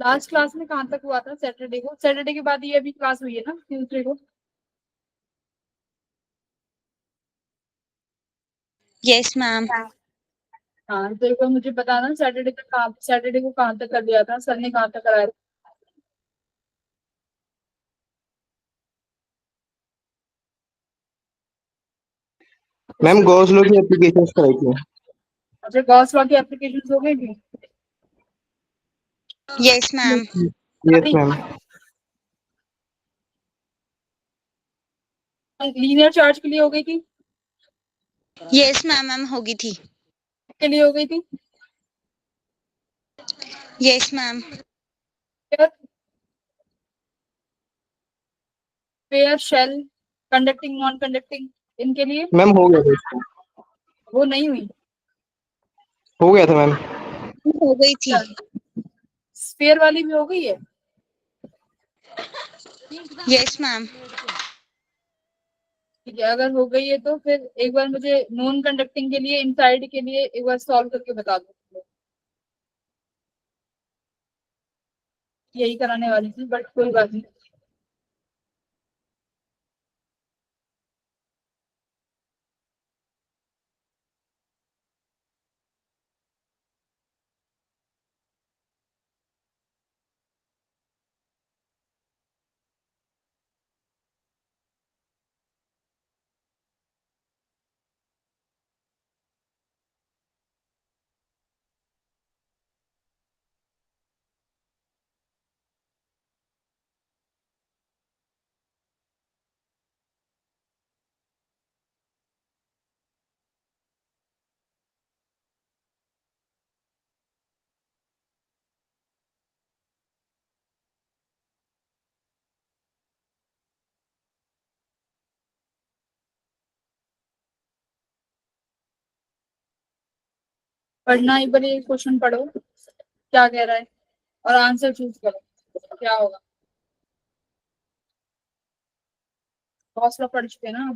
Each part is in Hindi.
आज क्लास में कहाँ तक हुआ था? सैटरडे को, सैटरडे के बाद ये अभी क्लास हुई है ना, ट्यूसडे को। Yes ma'am. हाँ, तो एक बार मुझे बताना सैटरडे तक कहाँ, सैटरडे को कहाँ तक कर दिया था सर ने, कहाँ तक कराया था? मैम गॉस लॉ की एप्लीकेशन कराई थी। अच्छा, गॉस लॉ की एप्लीकेशन हो गई थी? Yes ma'am. Yes ma'am. Linear charge के लिए हो गई थी? यस मैम मैम होगी थी। के लिए हो गई थी? Yes ma'am. Pair, shell, conducting, non conducting, इनके लिए मैम हो गया था, वो नहीं हुई? हो गया था मैम। हो गई थी। स्फीयर वाली भी हो गई है? Yes ma'am. ठीक है, अगर हो गई है तो फिर एक बार मुझे नॉन कंडक्टिंग के लिए, इनसाइड के लिए एक बार सॉल्व करके बता दो। यही कराने वाली थी बट कोई बात नहीं। पढ़ना, एक बार ये क्वेश्चन पढ़ो क्या कह रहा है और आंसर चूज करो, क्या होगा। हौसला पढ़ चुके हैं ना।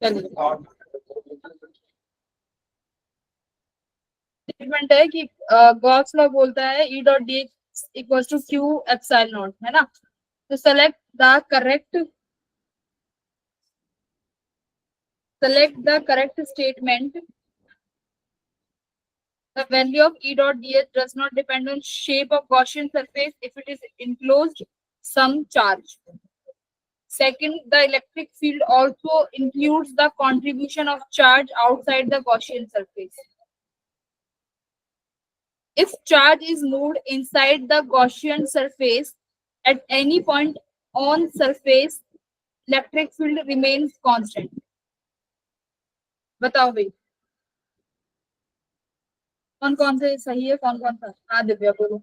चलिए, स्टेटमेंट है कि गॉस लॉ बोलता है E dot D equals to Q epsilon naught, है ना। तो select the correct statement. The value of E dot ds does not depend on shape of Gaussian surface if it is enclosed some charge. Second, the electric field also includes the contribution of charge outside the Gaussian surface. If charge is moved inside the Gaussian surface at any point on surface, electric field remains constant. बताओ भाई, कौन कौन से सही है, कौन कौन सा? हाँ दिव्या बोलो,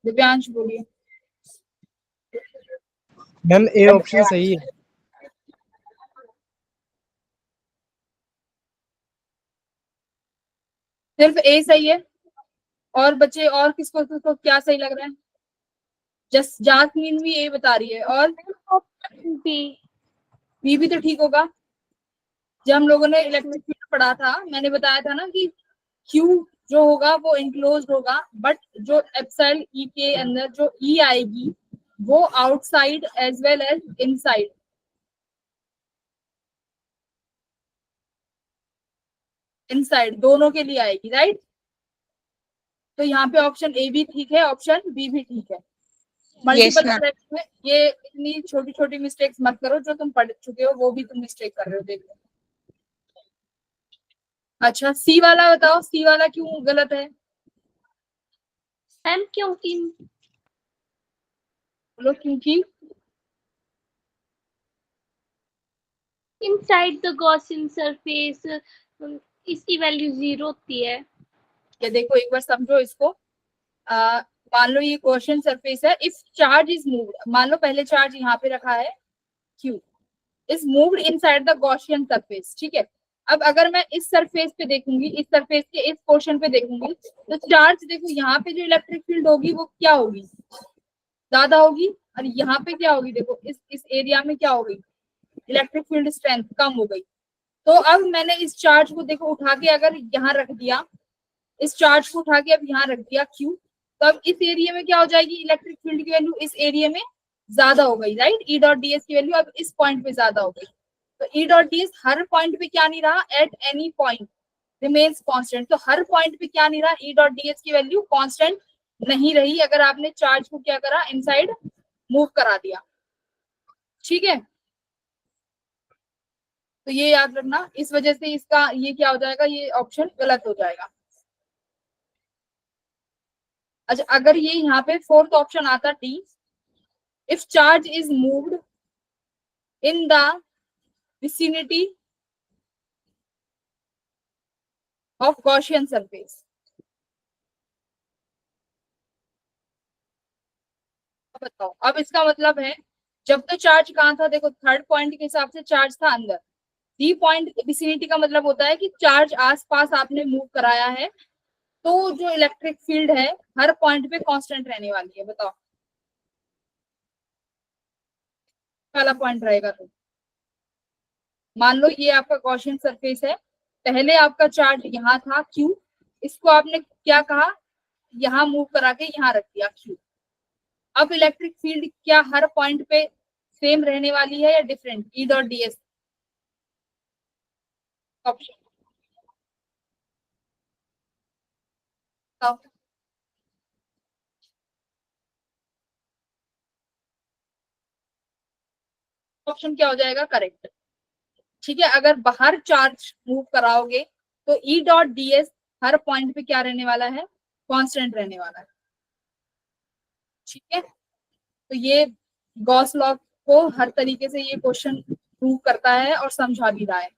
दिव्यांश बोलिए। मैम ए ऑप्शन सही है। सिर्फ ए सही है? और बच्चे, और किसको किसको क्या सही लग रहा है? जासमीन भी ए बता रही है, और बी भी तो ठीक होगा। जब हम लोगों ने इलेक्ट्रिक फील्ड पढ़ा था, मैंने बताया था ना कि क्यू जो होगा वो इनक्लोज्ड होगा, बट जो एप्सिलॉन ई के अंदर जो ई आएगी वो outside as well as inside, inside दोनों के लिए आएगी, राइट। तो यहाँ पे ऑप्शन ए भी ठीक है, ऑप्शन बी भी ठीक है। Yes multiple ma'am. चॉइस में ये इतनी छोटी छोटी मिस्टेक्स मत करो, जो तुम पढ़ चुके हो वो भी तुम मिस्टेक कर रहे हो, देखो। अच्छा, सी वाला बताओ, सी वाला क्यों गलत है? मैम क्योंकि बोलो क्योंकि। इनसाइड द गॉसियन सरफेस इसकी वैल्यू 0 होती है। ये देखो एक बार समझो इसको। मान लो ये गॉसियन सरफेस है, इफ चार्ज इज मूव्ड, मान लो पहले चार्ज यहाँ पे रखा है Q is moved inside the Gaussian surface, ठीक है। अब अगर मैं इस सरफेस पे देखूंगी, इस सरफेस के इस पोर्शन पे देखूंगी, तो चार्ज देखो यहाँ पे जो इलेक्ट्रिक फील्ड होगी वो क्या होगी, ज्यादा होगी, और यहाँ पे क्या होगी, देखो इस एरिया में क्या होगी, इलेक्ट्रिक फील्ड स्ट्रेंथ कम हो गई। तो अब मैंने इस चार्ज को देखो उठा के अगर यहाँ रख दिया, इस चार्ज को उठा के अब यहाँ रख दिया Q, तो अब इस एरिया में क्या हो जाएगी, इलेक्ट्रिक फील्ड की वैल्यू इस एरिया में ज्यादा हो गई, राइट। ई डॉट डी एस की वैल्यू अब इस पॉइंट पे ज्यादा हो गई। तो ई डॉट डी एस हर पॉइंट पे क्या नहीं रहा, at any point remains constant. तो हर पॉइंट पे क्या नहीं रहा, ई डॉट डी एस की वैल्यू कांस्टेंट नहीं रही अगर आपने चार्ज को क्या करा, इनसाइड मूव करा दिया, ठीक है। तो ये याद रखना, इस वजह से इसका ये क्या हो जाएगा, ये ऑप्शन गलत हो जाएगा। अच्छा, अगर ये यहाँ पे फोर्थ ऑप्शन आता T, if charge is moved in the vicinity of Gaussian surface, बताओ। अब इसका मतलब है जब तो चार्ज कहाँ था, देखो थर्ड पॉइंट के हिसाब से चार्ज था अंदर, डी पॉइंट विसिनिटी का मतलब होता है कि चार्ज आसपास आपने मूव कराया है, तो जो इलेक्ट्रिक फील्ड है हर पॉइंट पे कांस्टेंट रहने वाली है। बताओ वाला पॉइंट रहेगा। तो मान लो ये आपका गॉसियन सरफेस है, पहले आपका चार्ज यहाँ था Q, इसको आपने क्या कहा, यहाँ मूव करा के यहाँ रख दिया Q। अब इलेक्ट्रिक फील्ड क्या हर पॉइंट पे सेम रहने वाली है या डिफरेंट, ई dot d S option option क्या हो जाएगा, करेक्ट, ठीक है। अगर बाहर चार्ज मूव कराओगे तो ई डॉट डी एस हर पॉइंट पे क्या रहने वाला है, कांस्टेंट रहने वाला है, ठीक है। तो ये गॉस लॉ को हर तरीके से ये क्वेश्चन प्रूव करता है और समझा भी रहा है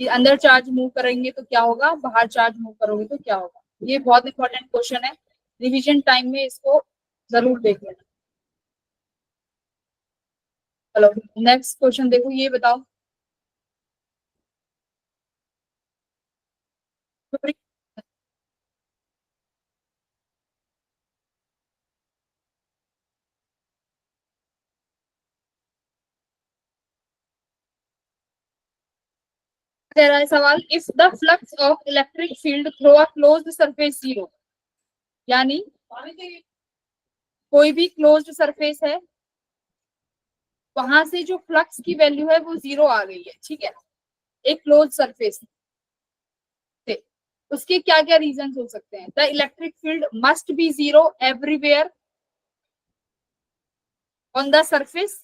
कि अंदर चार्ज मूव करेंगे तो क्या होगा, बाहर चार्ज मूव करोगे तो क्या होगा। ये बहुत इंपॉर्टेंट क्वेश्चन है, रिवीजन टाइम में इसको जरूर देख लेना। चलो नेक्स्ट क्वेश्चन देखो, ये बताओ कह रहा है सवाल, if the flux of electric field through a closed surface zero, यानी कोई भी क्लोज्ड सरफेस है वहां से जो फ्लक्स की वैल्यू है वो जीरो आ गई है, ठीक है, एक क्लोज सरफेस से। उसके क्या क्या रीजन हो सकते हैं, the electric field must be zero everywhere on the surface,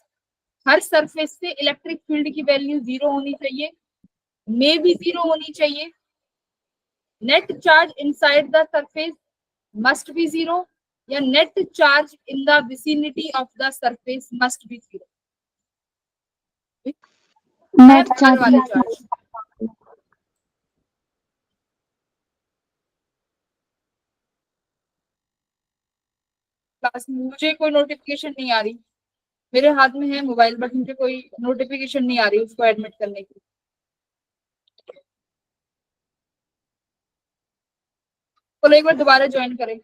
हर सरफेस से इलेक्ट्रिक फील्ड की वैल्यू जीरो होनी चाहिए, मे भी जीरो होनी चाहिए, net charge inside the surface must be zero, या net charge in the vicinity of the surface must be zero. Net charge वाले चार्ज क्लास, मुझे कोई नोटिफिकेशन नहीं आ रही, मेरे हाथ में है मोबाइल बट मुझे कोई नोटिफिकेशन नहीं आ रही उसको एडमिट करने की। तो एक बार दोबारा ज्वाइन करें।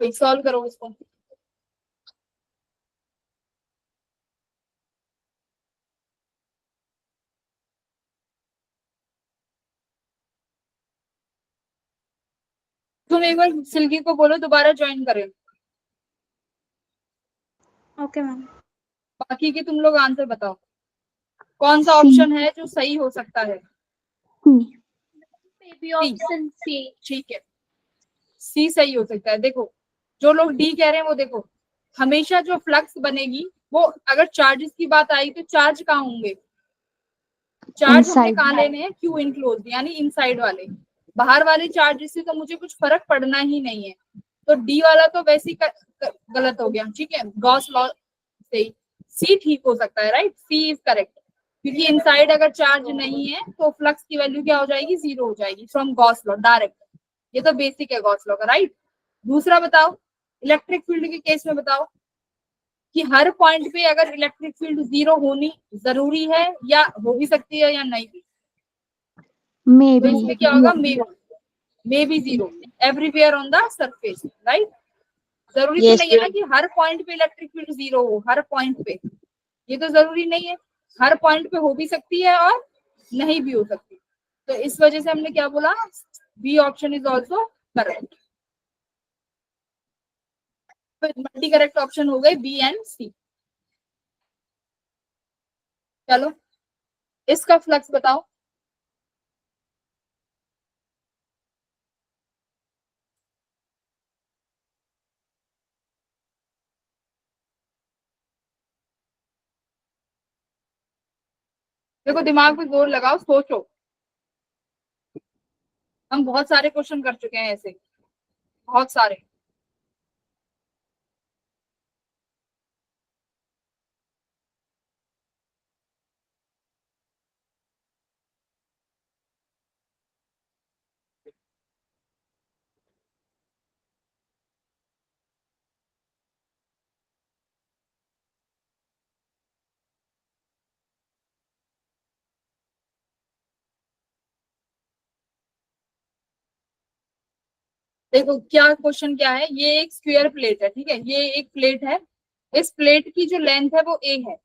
कोई सॉल्व करो उसको। तुम एक बार सिल्की को बोलो दोबारा ज्वाइन करें। Okay ma'am. बाकी के तुम लोग आंसर बताओ, कौन सा ऑप्शन है जो सही हो सकता है। ऑप्शन सी, ठीक है, सी सही हो सकता है। देखो जो लोग डी कह रहे हैं वो देखो, हमेशा जो फ्लक्स बनेगी वो, अगर चार्जेस की बात आई तो चार्ज कहाँ होंगे, चार्ज हमने कहाँ लेने हैं, क्यू इनक्लोज यानी इनसाइड वाले। बाहर वाले चार्जेस से तो मुझे कुछ फर्क पड़ना ही नहीं है, तो डी वाला तो वैसे ही गलत हो गया, ठीक है, गॉस लॉ से सी ठीक हो सकता है, राइट, सी इज करेक्ट, क्योंकि इनसाइड अगर चार्ज नहीं है तो फ्लक्स की वैल्यू क्या हो जाएगी, जीरो हो जाएगी फ्रॉम गॉस लॉ डायरेक्ट। ये तो बेसिक है गॉस लॉ का, राइट। दूसरा बताओ, इलेक्ट्रिक फील्ड के केस में बताओ कि हर पॉइंट पे अगर इलेक्ट्रिक फील्ड जीरो होनी जरूरी है, या हो भी सकती है या नहीं भी, तो इसमें Maybe. क्या होगा, may be zero everywhere on the surface, right. जरूरी तो नहीं है ना कि हर पॉइंट पे इलेक्ट्रिक फील्ड जीरो हो, हर पॉइंट पे, ये तो जरूरी नहीं है, हर पॉइंट पे हो भी सकती है और नहीं भी हो सकती, तो इस वजह से हमने क्या बोला, B option is also correct. Multi correct option हो गए बी एंड सी। चलो इसका फ्लक्स बताओ। देखो दिमाग पे जोर लगाओ, सोचो, हम बहुत सारे क्वेश्चन कर चुके हैं ऐसे, बहुत सारे। देखो क्या क्वेश्चन क्या है, ये एक स्क्वायर प्लेट है, ठीक है, ये एक प्लेट है, इस प्लेट की जो लेंथ है वो ए है।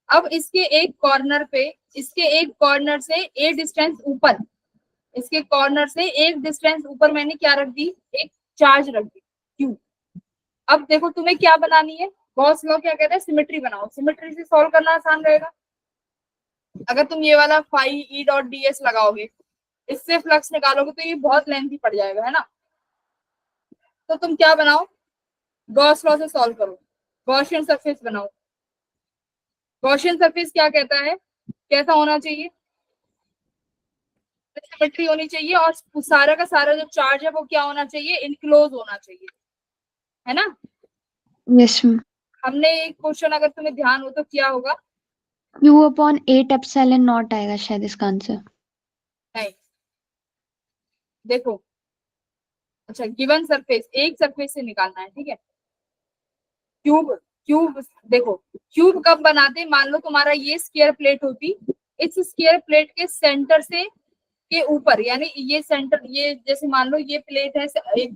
अब इसके एक कॉर्नर पे, इसके एक कॉर्नर से ए डिस्टेंस ऊपर, इसके कॉर्नर से एक डिस्टेंस ऊपर मैंने क्या रख दी, एक चार्ज रख दी, क्यू। अब देखो तुम्हें क्या बनानी है, गॉस लॉ क्या कहता है, सिमेट्री बनाओ, सिमेट्री से सॉल्व करना आसान रहेगा। अगर तुम ये वाला phi E dot d s लगाओगे, इससे फ्लक्स निकालोगे तो ये बहुत लेंथी पड़ जाएगा, है ना। तो तुम क्या बनाओ, गॉस लॉ से सॉल्व करो, गॉसियन सरफेस बनाओ। गॉसियन सरफेस क्या कहता है, कैसा होना चाहिए, सिमेट्री होनी चाहिए, और सारा का सारा जो चार्ज है वो क्या होना चाहिए, इनक्लोज होना चाहिए, है ना। Yes, ma'am. हमने एक क्वेश्चन अगर तुम्हें ध्यान हो तो क्या होगा, Q upon 8 epsilon naught आएगा शायद इसका आंसर। नहीं, देखो, अच्छा गिवन सरफेस, एक सरफेस से निकालना है, ठीक है। क्यूब, क्यूब देखो, क्यूब कब बनाते, मान लो तुम्हारा ये स्क्वायर प्लेट होती, इस स्क्वायर प्लेट के सेंटर से के ऊपर, यानी ये सेंटर, ये जैसे मान लो ये प्लेट है एक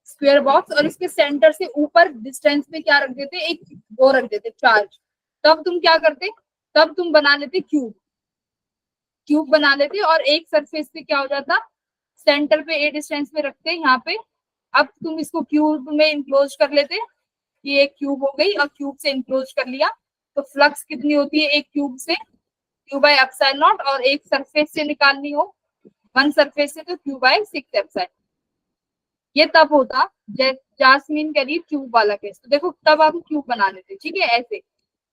स्क्वायर बॉक्स, और इसके सेंटर से ऊपर डिस्टेंस पे क्या रख देते, एक वो रख देते चार्ज, तब तुम क्या करते, तब तुम बना लेते क्यूब, क्यूब बना लेते, और एक सरफेस पे क्या हो जाता, सेंटर पे ए डिस्टेंस पे रखते यहाँ पे। अब तुम इसको क्यूब में इंक्लोज कर लेते, ये एक क्यूब हो गई, और क्यूब से इंक्लोज कर लिया, तो फ्लक्स कितनी होती है एक क्यूब से, क्यू बाय एप्सिलॉन नॉट, और एक सरफेस से निकालनी हो, वन सरफेस से, तो क्यू बाय 6 एप्सिलॉन। ये तब होता जब जास्मीन करीब क्यूब वाला केस, तो देखो तब आप क्यूब बना लेते, ठीक है ऐसे।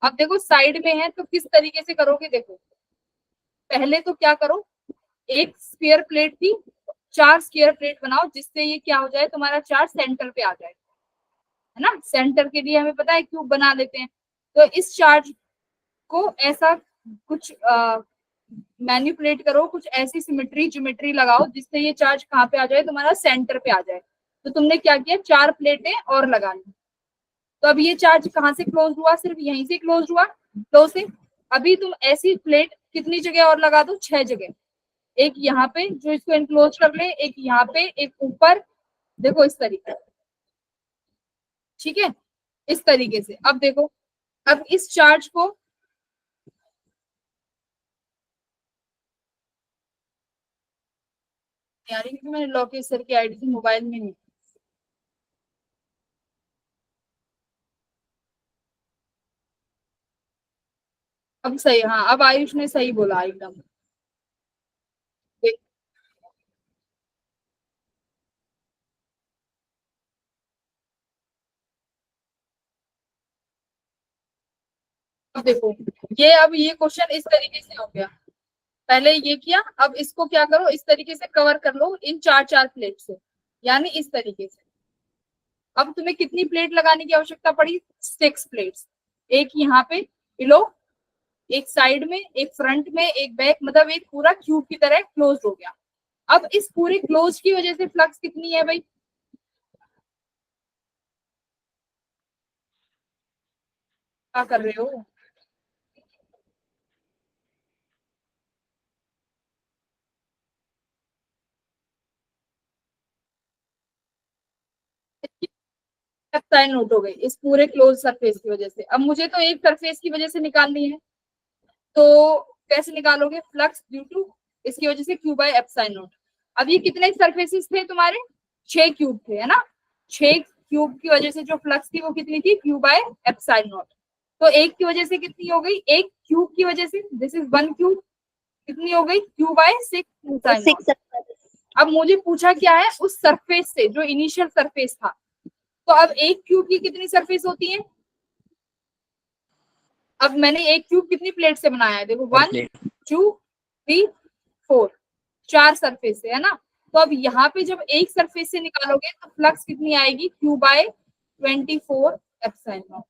अब देखो साइड में है तो किस तरीके से करोगे, देखो पहले तो क्या करो, एक स्क्वायर प्लेट थी, 4 स्क्वायर प्लेट बनाओ, जिससे ये क्या हो जाए, तुम्हारा चार्ज सेंटर पे आ जाए, है ना। सेंटर के लिए हमें पता है क्यूब बना लेते हैं, तो इस चार्ज को ऐसा कुछ मैनिपुलेट करो, कुछ ऐसी सिमेट्री ज्योमेट्री लगाओ जिससे ये चार्ज कहाँ पे आ जाए, तुम्हारा सेंटर पे आ जाए। तो तुमने क्या किया, 4 प्लेटें और लगा ली, तो अब ये चार्ज कहाँ से क्लोज हुआ, सिर्फ यहीं से क्लोज हुआ, फ्लो से। अभी तुम ऐसी प्लेट कितनी जगह और लगा दो, 6 जगह, एक यहाँ पे जो इसको इनक्लोज कर ले, एक यहाँ पे, एक ऊपर, देखो इस तरीके, ठीक है, इस तरीके से। अब देखो, अब इस चार्ज को, यार क्योंकि मैंने लोकेश सर की आईडी से मोबाइल में नहीं, अब सही, हाँ अब आयुष ने सही बोला एकदम। देख- अब देखो, ये अब ये क्वेश्चन इस तरीके से हो गया, पहले ये किया, अब इसको क्या करो, इस तरीके से कवर कर लो इन 4-4 प्लेट से, यानी इस तरीके से। अब तुम्हें कितनी प्लेट लगाने की आवश्यकता पड़ी? 6 प्लेट्स। एक यहाँ पे बिलो, एक साइड में, एक फ्रंट में, एक बैक, मतलब एक पूरा क्यूब की तरह क्लोज हो गया। अब इस पूरे क्लोज की वजह से फ्लक्स कितनी है भाई? क्या कर रहे हो? साइन नोट हो गई इस पूरे क्लोज सरफेस की वजह से। अब मुझे तो एक सरफेस की वजह से निकालनी है, तो कैसे निकालोगे? फ्लक्स ड्यू टू इसकी वजह से क्यू बाय एप्सिलॉन नोट। अब ये कितने सरफेसेस थे तुम्हारे? 6 क्यूब थे, है ना? 6 क्यूब की वजह से जो फ्लक्स थी वो कितनी थी? Q by epsilon note. तो एक की वजह से कितनी हो गई? एक क्यूब की वजह से, दिस इज 1 क्यूब, कितनी हो गई? Q by 6 epsilon naught. अब मुझे पूछा क्या है? उस सरफेस से जो इनिशियल सरफेस था। तो अब एक क्यूब की कितनी सरफेस होती है? अब मैंने एक क्यूब कितनी प्लेट से बनाया है? देखो 1 2 3 4, 4 सरफेस से, है ना? तो अब यहाँ पे जब एक सरफेस से निकालोगे तो फ्लक्स कितनी आएगी? Q by 24 epsilon naught,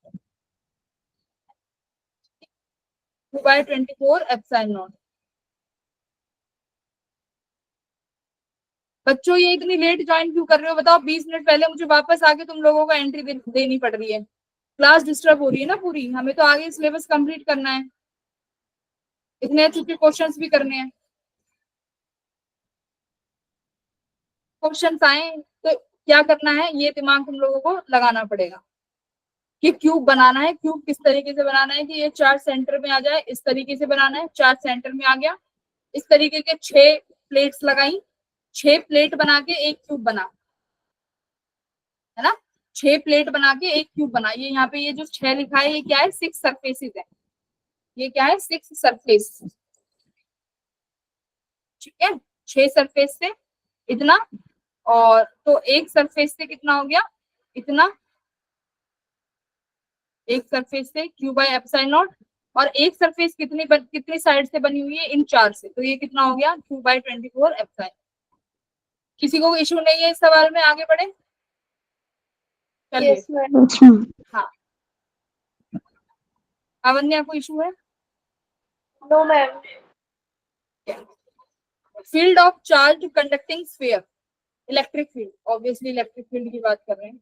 Q by 24 epsilon naught. बच्चों ये इतनी लेट ज्वाइन क्यों कर रहे हो? बताओ, 20 मिनट पहले मुझे वापस आके तुम लोगों को एंट्री देनी पड़ रही है। क्लास डिस्टर्ब हो रही है ना पूरी, हमें तो आगे सिलेबस कंप्लीट करना है, इतने अच्छे क्वेश्चंस भी करने हैं। क्वेश्चंस आए तो क्या करना है, ये दिमाग तुम लोगों को लगाना पड़ेगा कि क्यूब बनाना है। क्यूब किस तरीके से बनाना है कि ये 4 सेंटर में आ जाए, इस तरीके से बनाना है। 4 सेंटर में आ गया, इस तरीके के 6 प्लेट्स लगाई, 6 प्लेट बना के एक क्यूब बना, है ना? 6 प्लेट बना के एक क्यूब बना। ये यहाँ पे ये जो 6 लिखा है ये क्या है? 6 सरफेसेस है। ये क्या है? 6 सरफेस, ठीक है? 6 सरफेस से इतना, और तो एक सरफेस से कितना हो गया? इतना। एक सरफेस से क्यू बाय एप्सिलॉन नॉट, और एक सरफेस कितनी साइड से बनी हुई है? इन 4 से, तो ये कितना हो गया? Q by 24 epsilon. किसी को इशू नहीं है इस सवाल में? आगे बढ़े, चलिए। Yes, ma'am. हाँ, अवन्या को इशू है? No, ma'am. Field of charge conducting sphere, electric field, obviously electric field की बात कर रहे हैं।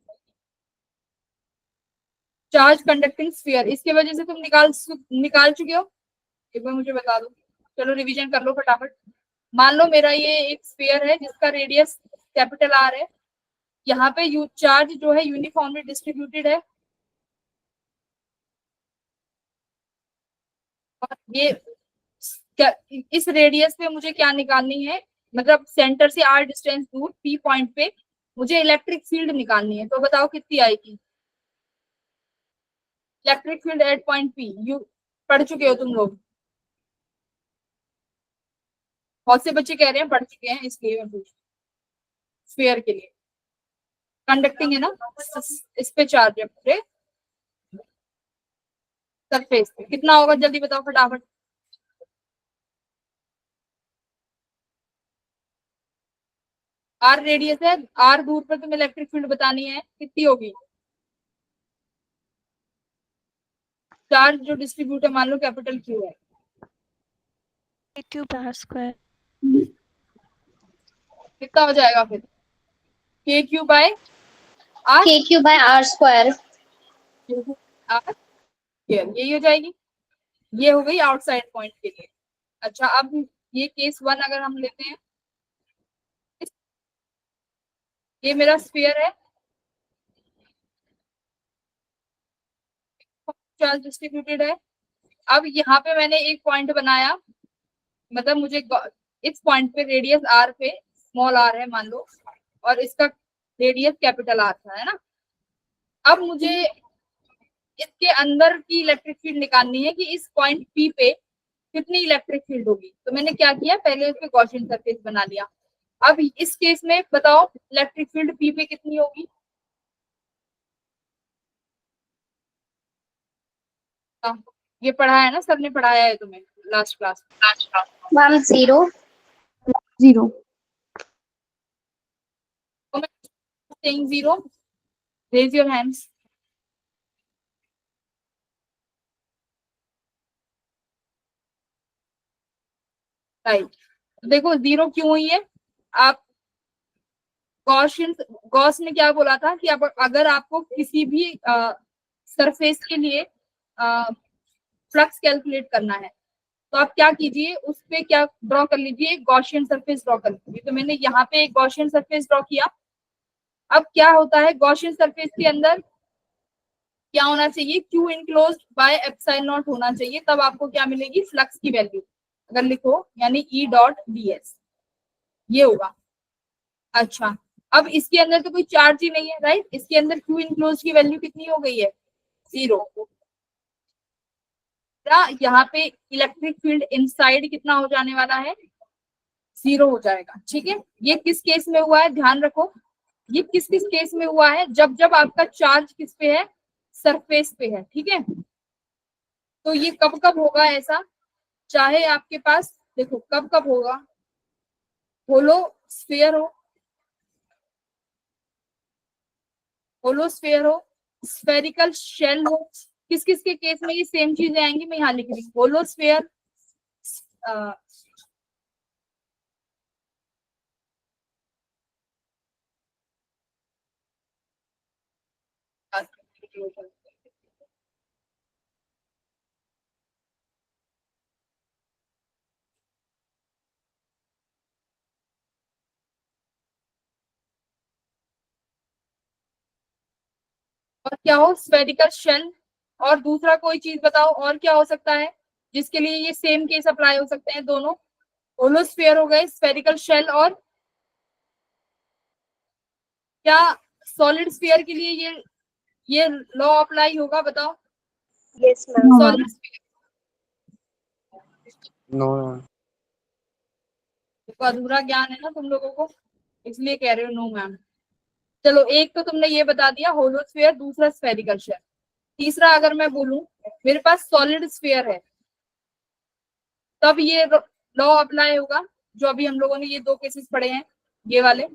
चार्ज कंडक्टिंग स्फीयर, इसके वजह से तुम निकाल चुके हो? एक बार मुझे बता दो, चलो रिवीजन कर लो फटाफट। मान लो मेरा ये एक स्फीयर है जिसका रेडियस कैपिटल आर है, यहाँ पे यू चार्ज जो है यूनिफॉर्मली डिस्ट्रीब्यूटेड है, और ये इस रेडियस पे मुझे क्या निकालनी है? मतलब सेंटर से आर डिस्टेंस दूर पी पॉइंट पे मुझे इलेक्ट्रिक फील्ड निकालनी है। तो बताओ कितनी आएगी electric field at point P? You पढ़ चुके हो तुम लोग? बहुत से बच्चे कह रहे हैं पढ़ चुके हैं, इसलिए मैं पूछ, स्फीयर के लिए कंडक्टिंग है ना, इस पे चार्ज है पूरे सरफेस पे, कितना होगा जल्दी बताओ फटाफट। आर रेडियस है, आर दूर पर तुम्हें इलेक्ट्रिक फील्ड बतानी है, कितनी होगी? चार्ज जो डिस्ट्रीब्यूट है, मान लो कैपिटल क्यू है, कितना हो जाएगा फिर? K Q by R, KQ by R square. R यही हो जाएगी। ये हो गई आउटसाइड पॉइंट के लिए। अच्छा, अब ये केस 1 अगर हम लेते हैं, ये मेरा स्फीयर है, चार्ज डिस्ट्रीब्यूटेड है। अब यहाँ पे मैंने एक पॉइंट बनाया, मतलब मुझे इस पॉइंट पे रेडियस आर पे, स्मॉल आर है मान लो, और इसका रेडियस कैपिटल आर था, है ना? अब मुझे इसके अंदर की इलेक्ट्रिक फील्ड निकालनी है कि इस पॉइंट पी पे कितनी इलेक्ट्रिक फील्ड होगी। तो मैंने क्या किया, पहले उस पे गॉसियन सरफेस बना लिया। अब इस केस में बताओ इलेक्ट्रिक फील्ड पी पे कितनी होगी? ये पढ़ा है ना, सबने पढ़ाया है तुम्हें last class? Ma'am 0. 0. saying 0, raise your hands. Right, देखो 0 क्यों हुई है? आप गॉस ने क्या बोला था कि अगर आपको किसी भी सरफेस के लिए फ्लक्स कैलकुलेट करना है तो आप क्या कीजिए, उस पे क्या ड्रॉ कर लीजिए, गॉसियन सरफेस ड्रॉ कर लीजिए। तो मैंने यहाँ पे एक गॉसियन सरफेस ड्रॉ किया। अब क्या होता है, गॉसियन सरफेस के अंदर क्या होना चाहिए, Q enclosed by epsilon not होना चाहिए, तब आपको क्या मिलेगी, फ्लक्स की वैल्यू। अगर लिखो यानी ई डॉट ds ये होगा। अच्छा, अब इसके अंदर तो कोई चार्ज ही नहीं है, राइट? इसके अंदर क्यू इनक्लोज की वैल्यू कितनी हो गई है, 0। यहाँ पे इलेक्ट्रिक फील्ड इनसाइड कितना हो जाने वाला है, 0 हो जाएगा। ठीक है, ये किस केस में हुआ है, ध्यान रखो, ये किस किस केस में हुआ है, जब जब आपका चार्ज किस पे है, सरफेस पे है। ठीक है, तो ये कब कब होगा ऐसा, चाहे आपके पास, देखो कब कब होगा, होलो स्फीयर हो, होलो स्फीयर हो, स्फेरिकल शेल हो, किस किस के केस में ये सेम चीजें आएंगी, मैं यहाँ लिख रही हूँ, होलो स्फीयर, और क्या हो, स्फेरिकल शेल, और दूसरा कोई चीज बताओ और क्या हो सकता है जिसके लिए ये सेम केस अप्लाई हो सकते हैं दोनों, होलो स्फीयर हो गए, स्फेरिकल शेल, और क्या सॉलिड स्फीयर के लिए ये लॉ अप्लाई होगा, बताओ? Yes, ma'am. No, solid ma'am. Sphere no को अधूरा ज्ञान है ना तुम लोगों को, इसलिए कह रहे हो नो मैम। चलो, एक तो तुमने ये बता दिया होलो स्फीयर, दूसरा स्फेरिकल शेल, तीसरा अगर मैं बोलूं मेरे पास सॉलिड स्फीयर है, तब ये लॉ अप्लाई होगा जो अभी हम लोगों ने ये दो केसेस पढ़े हैं, ये वाले।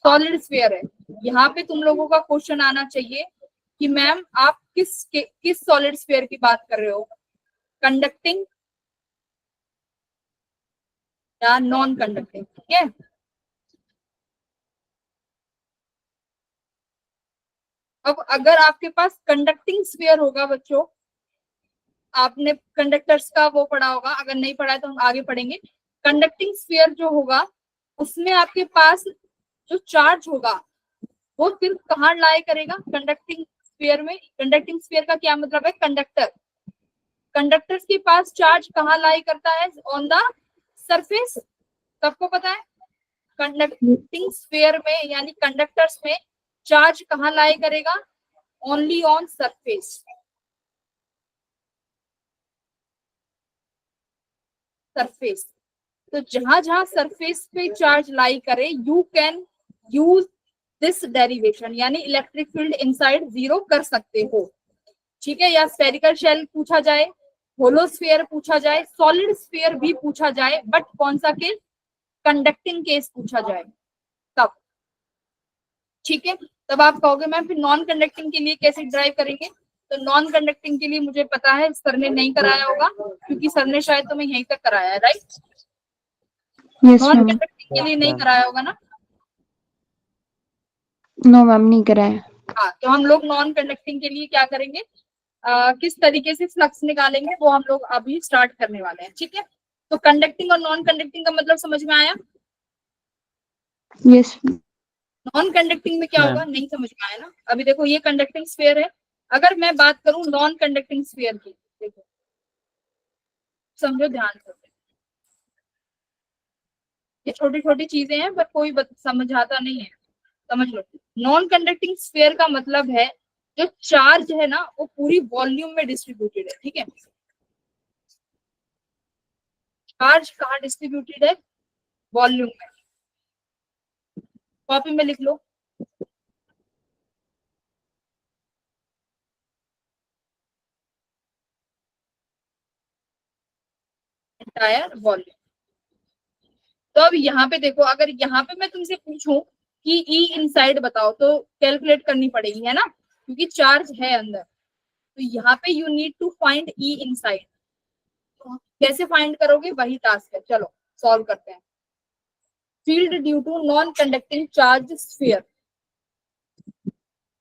सॉलिड स्फीयर है, यहाँ पे तुम लोगों का क्वेश्चन आना चाहिए कि मैम आप किस सॉलिड स्फीयर की बात कर रहे हो, कंडक्टिंग या नॉन कंडक्टिंग। ठीक है, अब अगर आपके पास कंडक्टिंग स्फीयर होगा बच्चों, आपने कंडक्टर्स का वो पढ़ा होगा, अगर नहीं पढ़ा है तो हम आगे पढ़ेंगे। कंडक्टिंग स्फीयर जो होगा उसमें आपके पास जो चार्ज होगा वो सिर्फ कहाँ लाई करेगा, कंडक्टिंग स्फीयर में। कंडक्टिंग स्फीयर का क्या मतलब है, कंडक्टर, कंडक्टर्स के पास चार्ज कहाँ लाई करता है, ऑन द सरफेस, सबको पता है। कंडक्टिंग स्फीयर में यानी कंडक्टर्स में चार्ज कहाँ लाई करेगा, ओनली ऑन सरफेस, सरफेस। तो जहां जहां सरफेस पे चार्ज लाई करे, you can use this derivation, यानी इलेक्ट्रिक फील्ड इनसाइड 0 कर सकते हो। ठीक है, या स्फेरिकल शेल पूछा जाए, होलो स्फीयर पूछा जाए, सॉलिड स्फीयर भी पूछा जाए, बट कौन सा केस, कंडक्टिंग केस पूछा जाए तब। ठीक है, तब आप कहोगे मैम फिर नॉन कंडक्टिंग के लिए कैसे ड्राइव करेंगे, तो नॉन कंडक्टिंग के लिए मुझे पता है सर ने नहीं कराया होगा, क्योंकि सर ने शायद तुम्हें यहीं तक कराया है, right? Yes, non ma'am. Conducting के लिए नहीं कराया होगा ना? No, ma'am. नहीं कराया. हाँ, तो हम लोग नॉन कंडक्टिंग के लिए क्या करेंगे, किस तरीके से फ्लक्स निकालेंगे वो हम लोग अभी स्टार्ट करने वाले हैं। ठीक है, तो कंडक्टिंग और नॉन कंडक्टिंग का मतलब समझ में आया? Yes. नॉन कंडक्टिंग में क्या होगा, नहीं समझ में आया ना? अभी देखो ये कंडक्टिंग स्फीयर है, अगर मैं बात करूं नॉन कंडक्टिंग स्फीयर की, देखो समझो ध्यान से, ये छोटी छोटी चीजें हैं पर कोई समझाता नहीं है, समझ लो। नॉन कंडक्टिंग स्फीयर का मतलब है जो चार्ज है ना वो पूरी वॉल्यूम में डिस्ट्रीब्यूटेड है। ठीक है, चार्ज कहाँ डिस्ट्रीब्यूटेड है, वॉल्यूम में। कॉपी में लिख लो, एंटायर वॉल्यूम। तो अब यहाँ पे देखो, अगर यहाँ पे मैं तुमसे पूछूं कि ई इनसाइड बताओ तो कैलकुलेट करनी पड़ेगी, है ना, क्योंकि चार्ज है अंदर। तो यहाँ पे you need to find E inside. कैसे फाइंड करोगे, वही टास्क है। चलो सॉल्व करते हैं। Field due to non conducting charge sphere.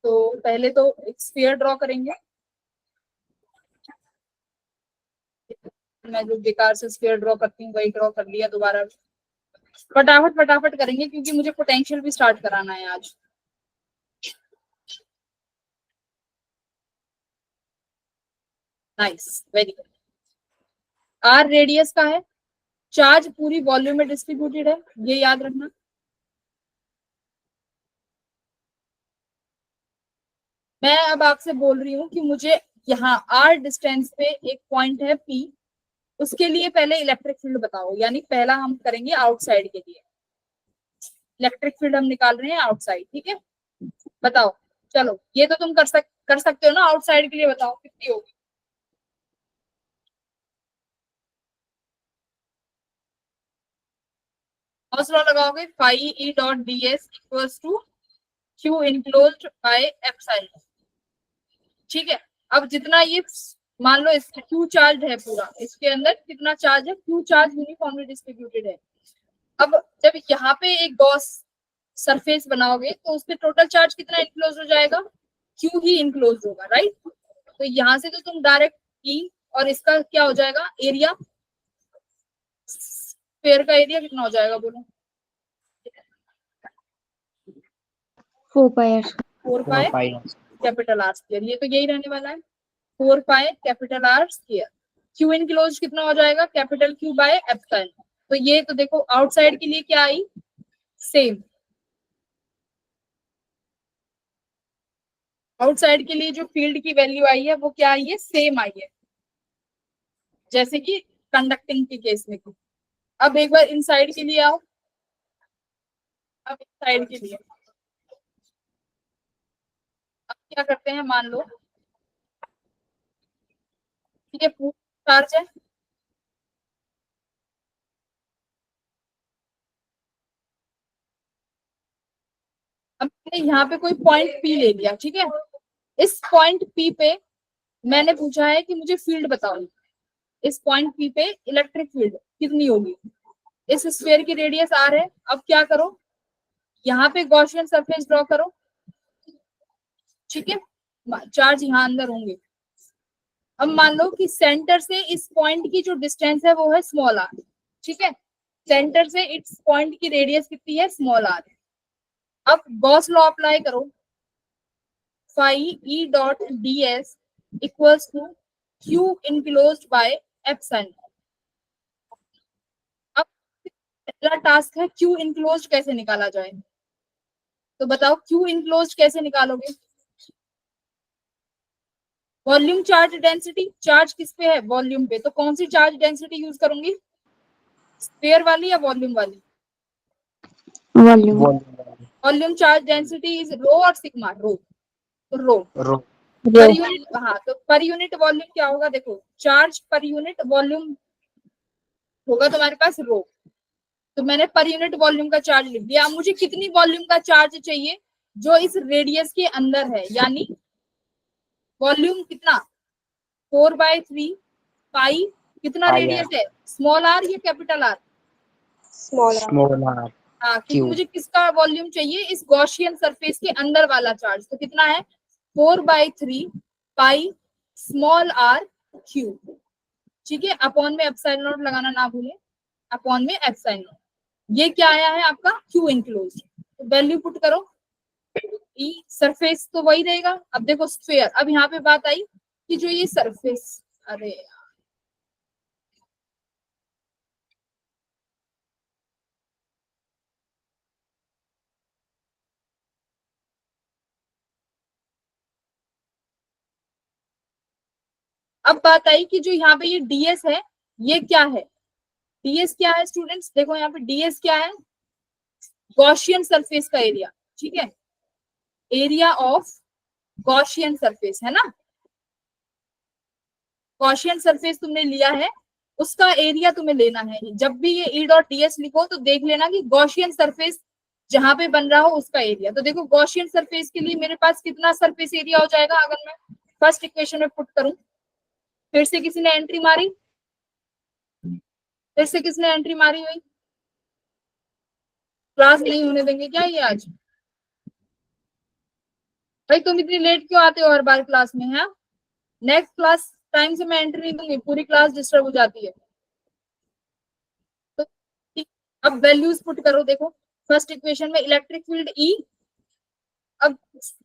तो पहले तो एक स्फीयर ड्रॉ करेंगे। मैं जो बेकार से स्फीयर ड्रॉ करती हूँ वही ड्रॉ कर लिया दोबारा। फटाफट फटाफट करेंगे क्योंकि मुझे पोटेंशियल भी स्टार्ट कराना है आज। Nice, very good. R radius का है, चार्ज पूरी वॉल्यूम में डिस्ट्रीब्यूटेड है, ये याद रखना। मैं अब आपसे बोल रही हूँ कि मुझे यहाँ आर डिस्टेंस पे एक पॉइंट है पी, उसके लिए पहले इलेक्ट्रिक फील्ड बताओ। यानी पहला हम करेंगे आउटसाइड के लिए, इलेक्ट्रिक फील्ड हम निकाल रहे हैं आउटसाइड, ठीक है। बताओ, चलो ये तो तुम कर सकते हो ना, आउटसाइड के लिए बताओ कितनी होगी। गॉस लॉ लगाओगे, phi E dot d s equals to Q enclosed by epsilon, ठीक है। अब जितना ये मान लो इसका क्यू चार्ज है पूरा, इसके अंदर कितना चार्ज है, क्यू चार्ज यूनिफॉर्मली डिस्ट्रीब्यूटेड है। अब जब यहाँ पे एक गॉस सरफेस बनाओगे तो उसपे टोटल चार्ज कितना इनक्लोज हो जाएगा, क्यू ही इनक्लोज होगा, राइट। तो यहाँ से तो तुम डायरेक्ट ई, और इसका क्या हो जाएगा एरिया, स्फीयर का एरिया कितना हो जाएगा बोलो। 4 पाई 4 पाई कैपिटल आर स्क्वायर, ये तो यही रहने वाला है, 4 पाई capital R square. Q enclose कितना हो जाएगा, कैपिटल क्यू बाय एप्सिलॉन। तो ये तो देखो आउटसाइड के लिए क्या आई, सेम। आउटसाइड के लिए जो फील्ड की वैल्यू आई है वो क्या आई है, सेम आई है, जैसे कि कंडक्टिंग के केस में। अब एक बार इनसाइड के लिए आओ। अब इनसाइड के लिए अब क्या करते हैं, मान लो ठीक है, पूरा चार्ज है, अब मैंने यहाँ पे कोई पॉइंट पी ले लिया, ठीक है। इस पॉइंट पी पे मैंने पूछा है कि मुझे फील्ड बताओ। इस पॉइंट पी पे इलेक्ट्रिक फील्ड कितनी होगी, इस स्फीयर की रेडियस आर है। अब क्या करो, यहाँ पे गॉसियन सरफेस ड्रॉ करो, ठीक है, चार्ज यहाँ अंदर होंगे। अब मान लो कि सेंटर से इस पॉइंट की जो डिस्टेंस है वो है स्मॉल आर, ठीक है। सेंटर से इस पॉइंट की रेडियस कितनी है, स्मॉल आर। अब गॉस लॉ अप्लाई करो, phi E dot d s equals to Q enclosed by epsilon. अब पहला टास्क है क्यू इनक्लोज्ड कैसे निकाला जाए, तो बताओ क्यू इनक्लोज्ड कैसे निकालोगे। वॉल्यूम चार्ज डेंसिटी, चार्ज किस पे है, वॉल्यूम पे, तो कौन सी चार्ज डेंसिटी यूज करूंगी, स्फीयर वाली या वॉल्यूम वाली। Volume volume charge density is rho और सिग्मा, रो, तो रो रो पर यूनिट। हाँ, तो पर यूनिट वॉल्यूम क्या होगा, देखो चार्ज पर यूनिट वॉल्यूम होगा तुम्हारे पास रो। तो मैंने पर यूनिट वॉल्यूम का चार्ज लिख दिया। अब मुझे कितनी वॉल्यूम का चार्ज चाहिए जो इस रेडियस के अंदर है, यानी वॉल्यूम कितना, 4/3 पाई, कितना रेडियस है, स्मॉल आर या कैपिटल आर, स्मॉल आर। हाँ, क्योंकि मुझे किसका वॉल्यूम चाहिए, इस गॉसियन सरफेस के अंदर वाला चार्ज। तो कितना है, 4/3 पाई स्मॉल आर क्यू, ठीक है। अपॉन में एप्सिलॉन नॉट लगाना ना भूलें, अपॉन में एप्सिलॉन नॉट। ये क्या आया है आपका, क्यू इनक्लोज। तो वैल्यू पुट करो, ई सरफेस तो वही रहेगा। अब देखो स्फीयर, अब यहाँ पे बात आई कि जो ये सरफेस, अरे अब बात आई कि जो यहाँ पे ये डीएस है, ये क्या है, डीएस क्या है स्टूडेंट्स, देखो यहाँ पे डीएस क्या है, गॉसियन सरफेस का एरिया, ठीक है, एरिया ऑफ गॉसियन सरफेस, है ना। गॉसियन सरफेस तुमने लिया है, उसका एरिया तुम्हें लेना है। जब भी ये ई डॉट डी एस लिखो तो देख लेना कि गॉसियन सरफेस जहां पे बन रहा हो उसका एरिया। तो देखो गॉसियन सरफेस के लिए मेरे पास कितना सरफेस एरिया हो जाएगा अगर मैं फर्स्ट इक्वेशन में पुट करूं। फिर से किसी ने एंट्री मारी, फिर से किसने एंट्री मारी हुई? क्लास नहीं होने देंगे क्या ये आज? भाई तुम इतनी लेट क्यों आते हो हर बार क्लास में? है नेक्स्ट क्लास टाइम से मैं एंट्री नहीं दूंगी, पूरी क्लास डिस्टर्ब हो जाती है। तो अब वैल्यूज पुट करो। देखो फर्स्ट इक्वेशन में इलेक्ट्रिक फील्ड ई, अब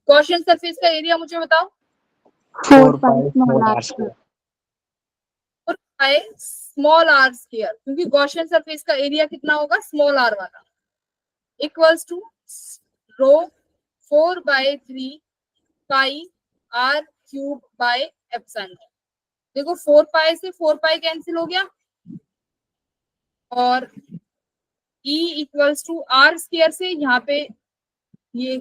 गॉसियन सरफेस का एरिया मुझे बताओ। 4 pi small r square. Small r square, क्योंकि गॉसियन सरफेस का एरिया कितना होगा? स्मॉल आर वाला, equals to rho 4/3 pi R cube by epsilon. देखो 4 पाई से 4 पाई कैंसिल हो गया और E equals to R square से यहाँ पे ये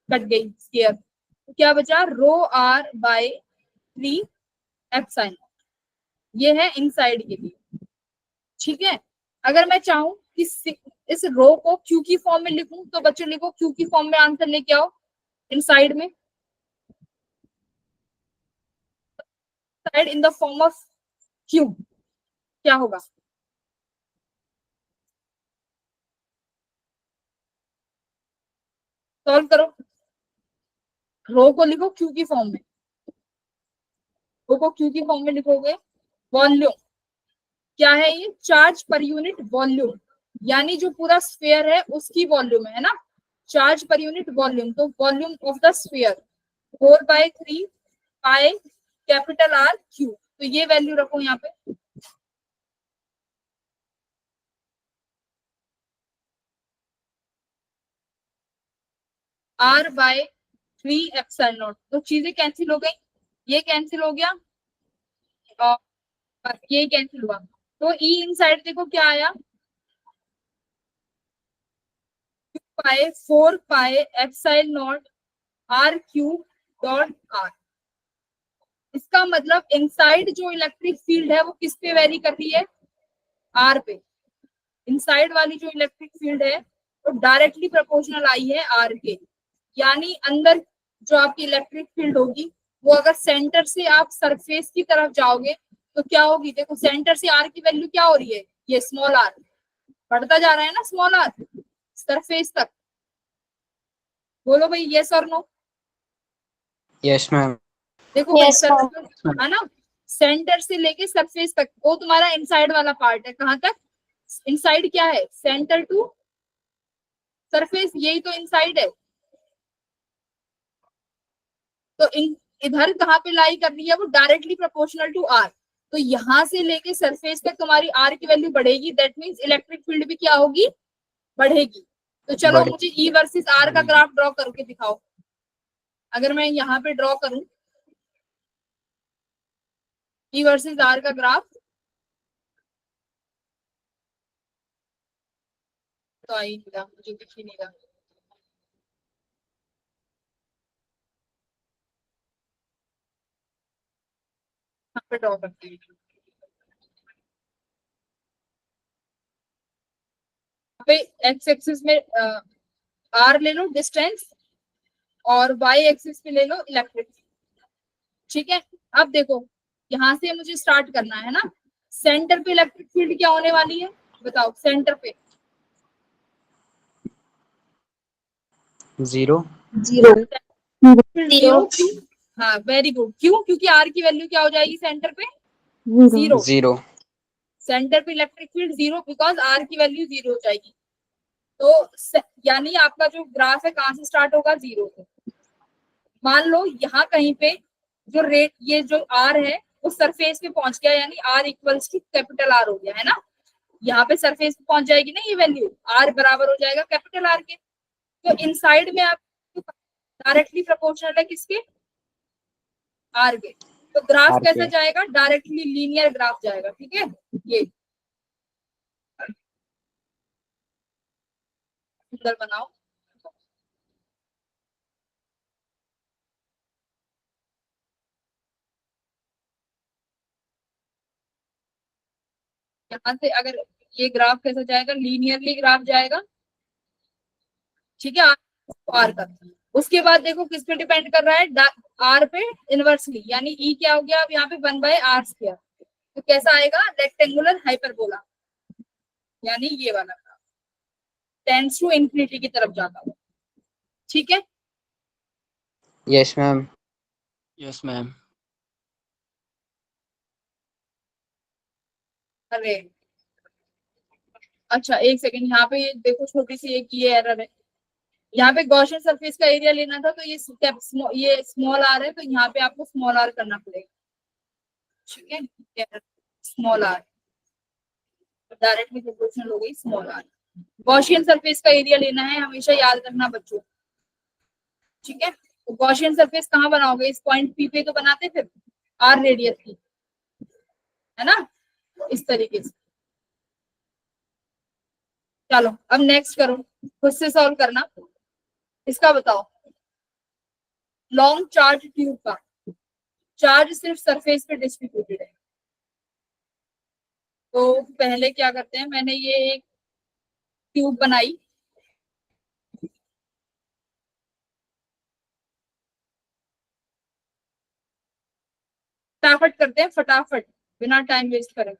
कट गई स्क्वायर, तो क्या बचा? रो आर बाय 3 एप्सिलॉन। ये है इनसाइड के लिए, ठीक है। अगर मैं चाहूं कि इस रो को क्यू की फॉर्म में लिखूं तो बच्चों लिखो क्यू की फॉर्म में आंसर लेके आओ इनसाइड में, side in the form of Q क्या होगा? सॉल्व करो। रो को लिखो क्यू की फॉर्म में, रो को क्यू की फॉर्म में लिखोगे। वॉल्यूम क्या है? ये चार्ज पर यूनिट वॉल्यूम, यानी जो पूरा स्फीयर है उसकी वॉल्यूम है ना, चार्ज पर यूनिट वॉल्यूम। तो volume of the sphere 4/3 pi capital are Q. तो ये वैल्यू रखो यहाँ पे। R/3 epsilon not. तो चीजें कैंसिल हो गई, ये कैंसिल हो गया और बस ये कैंसिल हुआ। तो ई इनसाइड देखो क्या आया? 4 pi epsilon naught R cube dot R. इसका मतलब इनसाइड जो इलेक्ट्रिक फील्ड है वो किस पे वेरी कर रही है? आर पे। इनसाइड वाली जो इलेक्ट्रिक फील्ड है वो डायरेक्टली प्रोपोर्शनल आई है आर के, यानी अंदर जो आपकी इलेक्ट्रिक फील्ड होगी वो अगर सेंटर से आप सरफेस की तरफ जाओगे तो क्या होगी? देखो सेंटर से आर की वैल्यू क्या हो रही है? ये स्मॉल आर बढ़ता जा रहा है ना, स्मॉल आर सरफेस तक। बोलो भाई यस और नो। Yes ma'am. देखो भाई Yes, ma'am. सरफेस है ना, सेंटर से लेके सरफेस तक वो तुम्हारा इनसाइड वाला पार्ट है। कहाँ तक? इनसाइड क्या है? सेंटर टू सरफेस, यही तो इनसाइड है। तो इधर कहाँ पे लाई कर रही है? वो डायरेक्टली प्रोपोर्शनल टू आर। तो यहां से लेके सरफेस तक तुम्हारी आर की वैल्यू बढ़ेगी, दैट मीन्स इलेक्ट्रिक फील्ड भी क्या होगी? बढ़ेगी। तो चलो मुझे ई वर्सेस आर का ग्राफ ड्रॉ करके दिखाओ। अगर मैं यहाँ पे ड्रॉ करूं ई वर्सेस आर का ग्राफ, तो आई नहीं रहा, मुझे दिख ही नहीं रहा। यहाँ पे ड्रॉ करते हैं। यहाँ पे एक्स एक्सिस में आर ले लो डिस्टेंस और वाई एक्सिस पे ले लो इलेक्ट्रिक, ठीक है। अब देखो यहाँ से मुझे स्टार्ट करना है ना, सेंटर पे इलेक्ट्रिक फील्ड क्या होने वाली है? बताओ सेंटर पे। 0 0 जीरो क्यों? हाँ वेरी गुड। क्यों? क्योंकि आर की वैल्यू क्या हो जाएगी सेंटर पे? 0। 0 सेंटर पे इलेक्ट्रिक फील्ड 0 बिकॉज आर की वैल्यू 0 हो जाएगी। तो यानी आपका जो ग्राफ है कहाँ से स्टार्ट होगा? 0 से। मान लो यहाँ कहीं पे जो रेट ये जो आर है वो सरफेस पे पहुंच गया, यानी r equals to capital R हो गया है ना। यहाँ पे सरफेस पे पहुंच जाएगी ना ये वैल्यू, आर बराबर हो जाएगा कैपिटल आर के। तो इनसाइड में आप डायरेक्टली प्रोपोर्शनल है किसके? आर के। तो ग्राफ आर कैसा के। जाएगा? डायरेक्टली लीनियर ग्राफ जाएगा, ठीक है। ये सुंदर बनाओ। यहाँ से अगर ये ग्राफ कैसा जाएगा, लीनियरली ग्राफ जाएगा, ठीक है, आर का। उसके बाद देखो किस पे डिपेंड कर रहा है, आर पे इनवर्सली, यानी ई क्या हो गया अब यहाँ पे 1/r²। तो कैसा आएगा, रेक्टेंगुलर हाइपरबोला, यानी ये वाला टेंड्स टू इंफिनिटी की तरफ जाता है। ठीक है, यस मैम। Yes ma'am. अरे अच्छा एक सेकंड, यहाँ पे ये देखो छोटी सी एक ये एरर है, यहाँ पे गॉसियन सरफेस का एरिया लेना था, तो ये स्मॉल आर है, तो यहाँ पे आपको स्मॉल आर करना पड़ेगा। ठीक है, स्मॉल आर डायरेक्टली प्रोपोर्शनल हो गई स्मॉल आर। गॉसियन सरफेस का एरिया लेना है, हमेशा याद रखना बच्चों। ठीक है, तो गॉसियन सरफेस कहाँ बनाओगे, इस पॉइंट पी पे तो बनाते थे आर रेडियस की, है ना, इस तरीके से। चलो अब नेक्स्ट करो, खुद से सॉल्व करना। इसका बताओ, लॉन्ग चार्ज ट्यूब का चार्ज सिर्फ सरफेस पे डिस्ट्रीब्यूटेड है, तो पहले क्या करते हैं, मैंने ये एक ट्यूब बनाई, फटाफट करते हैं, फटाफट बिना टाइम वेस्ट करें।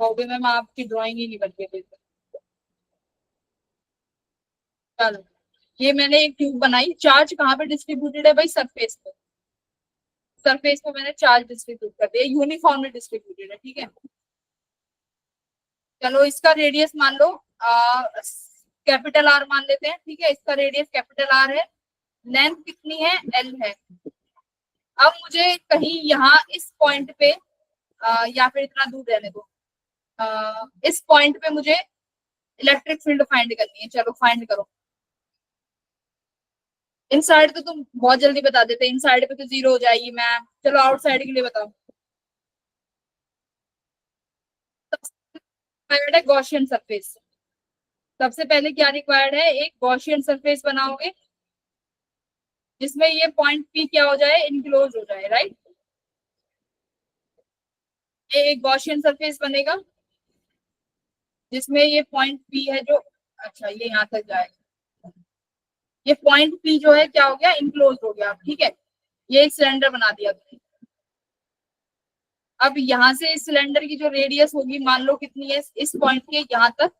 कहोगे मैम आपकी ड्राइंग ही नहीं बन के देते। चलो ये मैंने एक ट्यूब बनाई, चार्ज कहाँ पे डिस्ट्रीब्यूटेड है भाई, सरफेस पे। सरफेस पे मैंने चार्ज डिस्ट्रीब्यूट कर दिया, यूनिफॉर्मली डिस्ट्रीब्यूटेड है। ठीक है, चलो इसका रेडियस मान लो कैपिटल आर मान लेते हैं। ठीक है, इसका रेडियस कैपिटल आर है, लेंथ कितनी है, एल है। अब मुझे कहीं यहाँ इस पॉइंट पे या फिर इतना दूर रहने दो, इस पॉइंट पे मुझे इलेक्ट्रिक फील्ड फाइंड करनी है। चलो फाइंड करो। इनसाइड तो तुम बहुत जल्दी बता देते, इनसाइड पे तो 0 हो जाएगी मैम। चलो आउटसाइड के लिए बताओ। सबसे गॉसियन सरफेस, सबसे पहले क्या रिक्वायर्ड है, एक गॉसियन सरफेस बनाओगे जिसमें ये पॉइंट पी क्या हो जाए, इनक्लोज हो जाए, राइट। ये एक गॉसियन सरफेस बनेगा जिसमें ये पॉइंट पी है जो, अच्छा ये यहाँ तक जाएगा, ये पॉइंट पी जो है क्या हो गया, इनक्लोज हो गया। ठीक है, ये एक सिलेंडर बना दिया तुमने। अब यहाँ से इस सिलेंडर की जो रेडियस होगी, मान लो कितनी है, इस पॉइंट के यहाँ तक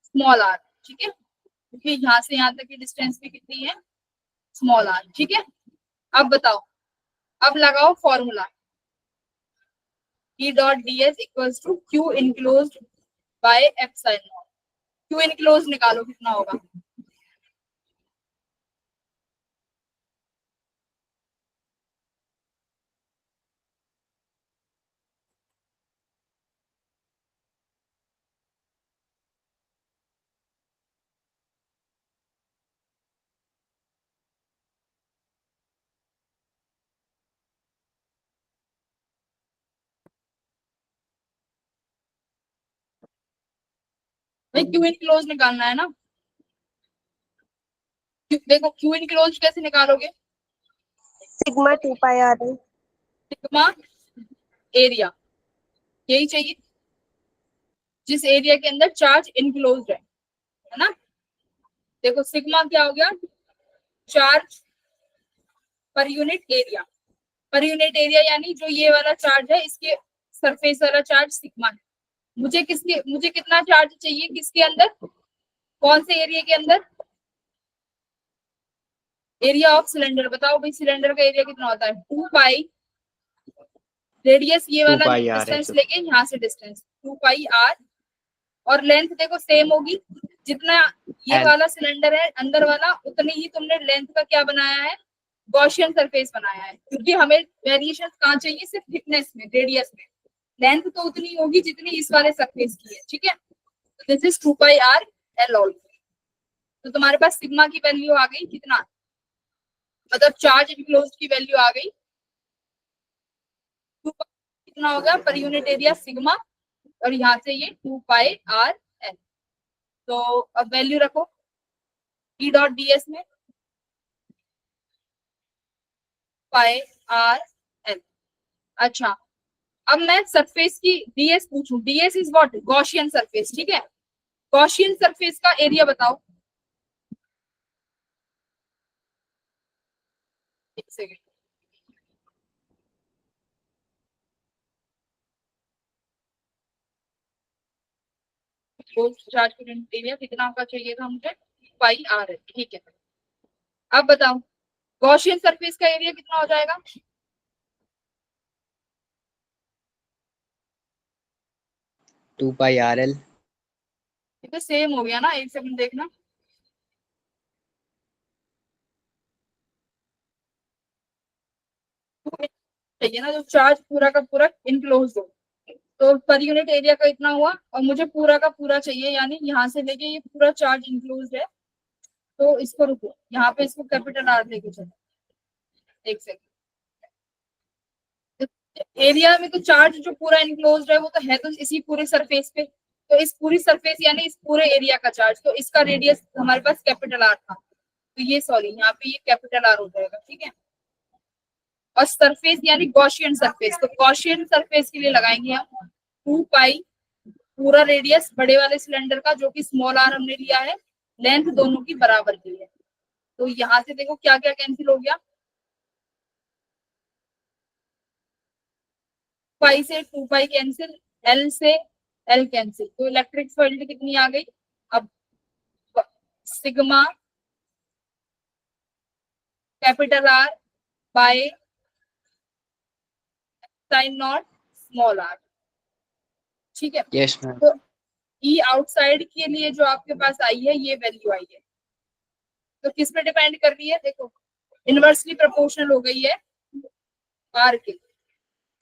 स्मॉल आर। ठीक है, क्योंकि यहाँ से यहाँ तक की डिस्टेंस भी कितनी है, स्मॉल आर। ठीक है, अब बताओ, अब लगाओ formula, E dot d s equals to Q enclose by epsilon. Q enclose निकालो कितना होगा, भाई क्यू इनक्लोज निकालना है ना। देखो क्यू इनक्लोज कैसे निकालोगे, सिग्मा 2 पाई आर है। सिग्मा एरिया, यही चाहिए जिस एरिया के अंदर चार्ज इनक्लोज है ना। देखो सिग्मा क्या हो गया, charge per unit area. Per unit area यानी जो ये वाला चार्ज है, इसके सरफेस वाला चार्ज सिग्मा है। मुझे कितना चार्ज चाहिए, किसके अंदर, कौन से एरिया के अंदर, एरिया ऑफ सिलेंडर। बताओ भाई सिलेंडर का एरिया कितना होता है, 2 पाई रेडियस, ये वाला डिस्टेंस लेके यहाँ से डिस्टेंस 2 पाई आर, और लेंथ देखो सेम होगी, जितना ये वाला सिलेंडर है अंदर वाला, उतनी ही तुमने लेंथ का क्या बनाया है, गॉसियन सरफेस बनाया है। क्योंकि हमें वेरिएशन कहाँ चाहिए, सिर्फ थिकनेस में, रेडियस में। लेंथ तो उतनी होगी जितनी इस वाले सरफेस की है। ठीक है, this is 2 pi R L also. तो तुम्हारे पास सिग्मा की वैल्यू आ गई कितना, मतलब चार्ज इनक्लोज्ड की वैल्यू आ गई, कितना होगा पर यूनिट एरिया सिग्मा, और यहाँ से ये 2 पाई आर एल। तो अब वैल्यू रखो, ई डॉट ds में पाई आर एल। अच्छा, अब मैं सरफेस की ds पूछूं, ds is what, Gaussian surface, ठीक है। गॉसियन सरफेस का एरिया बताओ। एक सेकेंड, चार्ज करंट एरिया कितना का चाहिए था मुझे, पाई आर है, ठीक है। अब बताओ गॉसियन सरफेस का एरिया कितना हो जाएगा। 2 पाई आर एल। ये तो सेम हो गया ना, एक सेकंड देखना। चाहिए ना जो चार्ज पूरा का पूरा इनक्लोज हो, तो पर यूनिट एरिया का इतना हुआ, और मुझे पूरा का पूरा चाहिए, यानी यहाँ से लेके ये पूरा चार्ज इंक्लूज है। तो इसको रुको, यहाँ पे इसको कैपिटल आर लेके चलो, एक सेकंड। एरिया में तो चार्ज जो पूरा इनक्लोज है वो तो है तो इसी पूरे सरफेस पे, तो इस पूरी सरफेस यानी इस पूरे एरिया का चार्ज, तो इसका रेडियस हमारे पास कैपिटल आर था, तो ये सॉरी यहाँ पे ये कैपिटल आर हो जाएगा, ठीक है। और सरफेस यानी गॉसियन सरफेस, तो गॉसियन सरफेस के लिए लगाएंगे हम 2 पाई पूरा रेडियस बड़े वाले सिलेंडर का, जो कि स्मॉल आर हमने लिया है, लेंथ दोनों की बराबर की है। तो यहाँ से देखो क्या क्या कैंसिल हो गया, पाई से 2 पाई कैंसिल, एल से एल कैंसिल, तो इलेक्ट्रिक फील्ड कितनी आ गई। अब sigma capital R by sine naught small r, ठीक है। Yes ma'am. तो ई आउटसाइड के लिए जो आपके पास आई है ये वैल्यू आई है, तो किस पे डिपेंड कर रही है, देखो इनवर्सली प्रोपोर्शनल हो गई है आर के,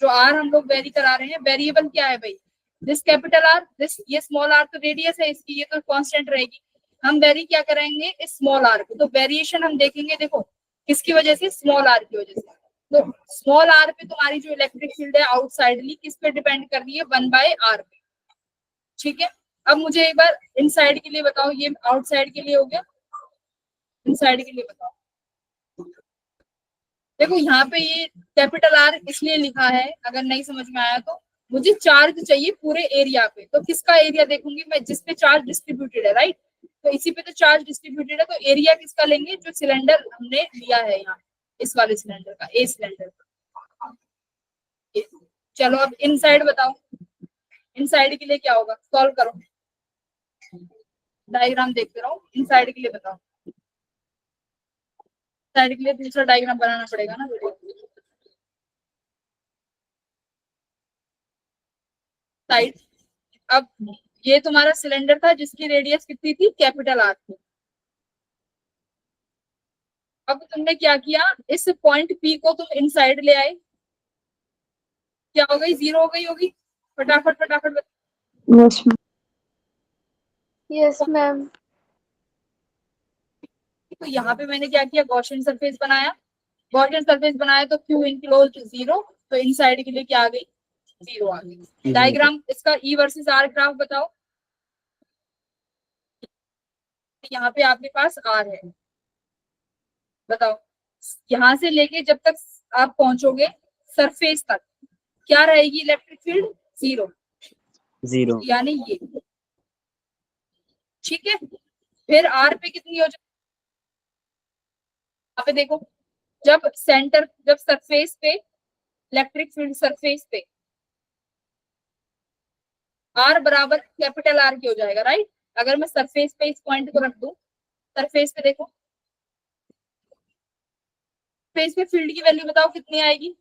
जो आर हम लोग वेरी करा रहे हैं, वेरिएबल क्या है भाई, दिस कैपिटल आर, दिस ये स्मॉल आर तो रेडियस है इसकी, ये तो कांस्टेंट रहेगी। हम वेरी क्या कराएंगे इस स्मॉल आर को, तो वेरिएशन हम देखेंगे, देखो किसकी वजह से, स्मॉल आर की वजह से। तो स्मॉल आर पे तुम्हारी जो इलेक्ट्रिक फील्ड है आउटसाइडली किस पे डिपेंड कर रही है, 1/r पे, ठीक है। अब मुझे एक बार इनसाइड के लिए बताओ, ये आउटसाइड के लिए हो गया, इनसाइड के लिए बताओ। देखो यहाँ पे ये कैपिटल आर इसलिए लिखा है, अगर नहीं समझ में आया तो, मुझे चार्ज चाहिए पूरे एरिया पे, तो किसका एरिया देखूंगी मैं, जिस पे चार्ज डिस्ट्रीब्यूटेड है, राइट। तो इसी पे तो चार्ज डिस्ट्रीब्यूटेड है, तो एरिया किसका लेंगे, जो सिलेंडर हमने लिया है यहाँ, इस वाले सिलेंडर का, ए सिलेंडर का। चलो अब इनसाइड बताओ, इनसाइड के लिए क्या होगा, सॉल्व करो, डायग्राम देखते रहो। इनसाइड के लिए बताओ, साइड के लिए दूसरा डायग्राम बनाना पड़ेगा ना। साइड, अब ये तुम्हारा सिलेंडर था जिसकी रेडियस कितनी थी, कैपिटल आर थी। अब तुमने क्या किया, इस पॉइंट पी को तुम इनसाइड ले आए, क्या हो गई, 0 हो गई होगी, फटाफट फटाफट बताओ। Yes ma'am. Yes, ma'am. तो यहाँ पे मैंने क्या किया, गॉसियन सरफेस बनाया, गॉसियन सरफेस बनाया तो क्यू इनक्लोज्ड 0, तो इनसाइड के लिए क्या आ गई, 0 आ गई। डायग्राम इसका ई वर्सेस आर ग्राफ बताओ। यहाँ पे आपके पास आर है, बताओ यहाँ से लेके जब तक आप पहुंचोगे सरफेस तक क्या रहेगी इलेक्ट्रिक फील्ड, 0 यानी ये, ठीक है। फिर आर पे कितनी हो जाए, यहाँ पे देखो, जब सेंटर, जब सरफेस पे इलेक्ट्रिक फील्ड सरफेस पे आर बराबर कैपिटल आर की हो जाएगा, राइट। अगर मैं सरफेस पे इस पॉइंट को रख दूं, सरफेस पे देखो, सरफेस पे फील्ड की वैल्यू बताओ कितनी आएगी,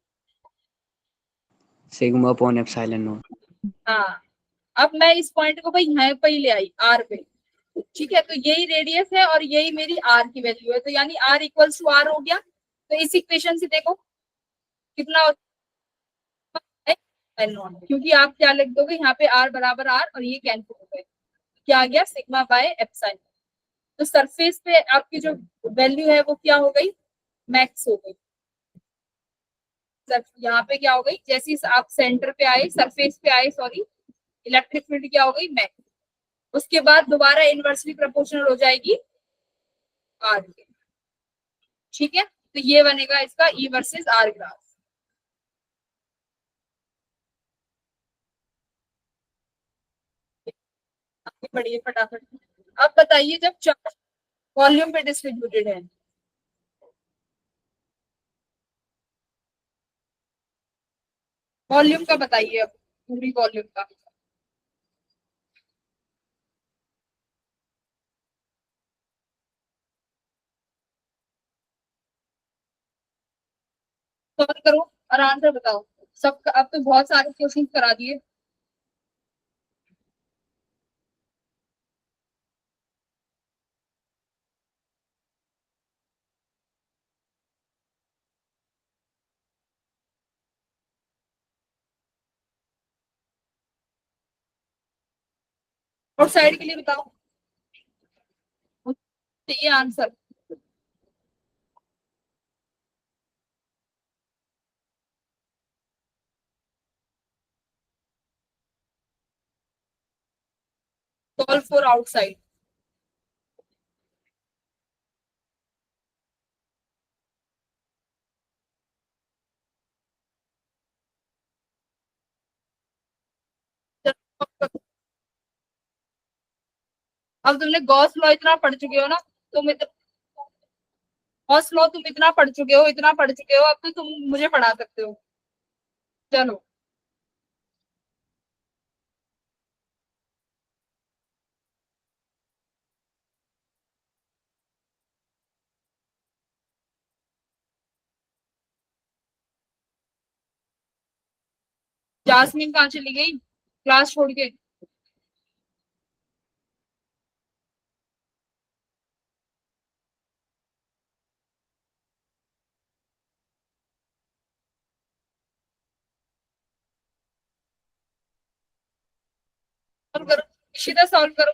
सिग्मा अपॉन एप्सिलॉन नॉट। हाँ। अब मैं इस पॉइंट को भाई यहाँ पे ही ले आई आर पे, ठीक है, तो यही रेडियस है और यही मेरी आर की वैल्यू है, तो यानी आर इक्वल्स टू आर हो गया। तो इस इक्वेशन से देखो कितना होता है, क्योंकि आप क्या लिख दोगे यहाँ पे आर बराबर आर और ये कैंसिल हो गए, क्या आ गया, सिग्मा बाय एप्सिलॉन। तो सरफेस पे आपकी जो वैल्यू है वो क्या हो गई, मैक्स हो गई। यहाँ पे क्या हो गई, जैसे ही आप सेंटर पे आए, सरफेस पे आए सॉरी, इलेक्ट्रिक फील्ड क्या हो गई, मैक्स। उसके बाद दोबारा इनवर्सली प्रोपोर्शनल हो जाएगी आर के। ठीक है, तो ये बनेगा इसका ई वर्सेस आर ग्राफ। आगे बढ़िए फटाफट। अब बताइए जब चार्ज वॉल्यूम पे डिस्ट्रीब्यूटेड है, वॉल्यूम का बताइए, अब पूरी वॉल्यूम का। सॉल्व करो और आंसर बताओ। सब अब तो बहुत सारे क्वेश्चन करा दिए। और साइड के लिए बताओ, चाहिए आंसर। Solve for outside. अब तुमने गॉस लॉ इतना पढ़ चुके हो ना, तुम गॉस लॉ तुम इतना पढ़ चुके हो, इतना पढ़ चुके हो, अब तो तुम मुझे पढ़ा सकते हो। चलो, जासमीन कहाँ चली गई क्लास छोड़ के? सॉल्व करो, इशिता सॉल्व करो।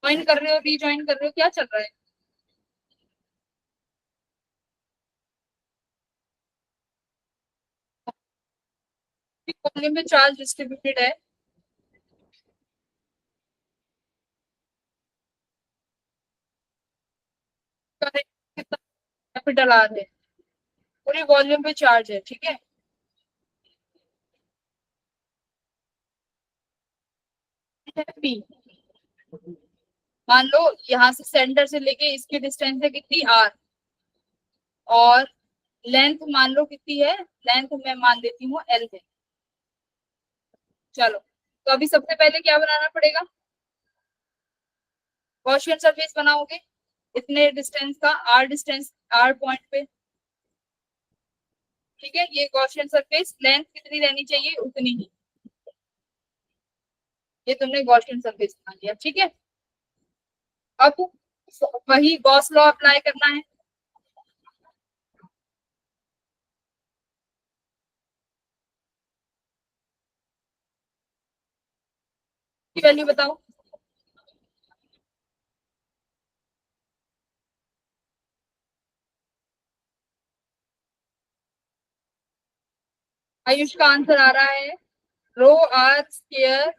ज्वाइन कर रहे हो, रीज्वाइन कर रहे हो, क्या चल रहा है? वॉल्यूम में चार्ज डिस्ट्रीब्यूटेड है, कितना कैपिटल आर है, पूरी वॉल्यूम पे चार्ज है। ठीक है, पी। मान लो यहाँ से सेंटर से लेके इसकी डिस्टेंस है कितनी, आर, और लेंथ मान लो कितनी है, लेंथ मैं मान देती हूँ एल है। चलो, तो अभी सबसे पहले क्या बनाना पड़ेगा? गॉसियन सरफेस बनाओगे इतने डिस्टेंस का, आर डिस्टेंस, आर पॉइंट पे। ठीक है, ये गॉसियन सरफेस लेंथ कितनी रहनी चाहिए, उतनी ही। ये तुमने गॉसियन सरफेस बना लिया। ठीक है, अब वही गॉस लॉ अप्लाई करना है। की वैल्यू बताओ। आयुष का आंसर आ रहा है rho r square.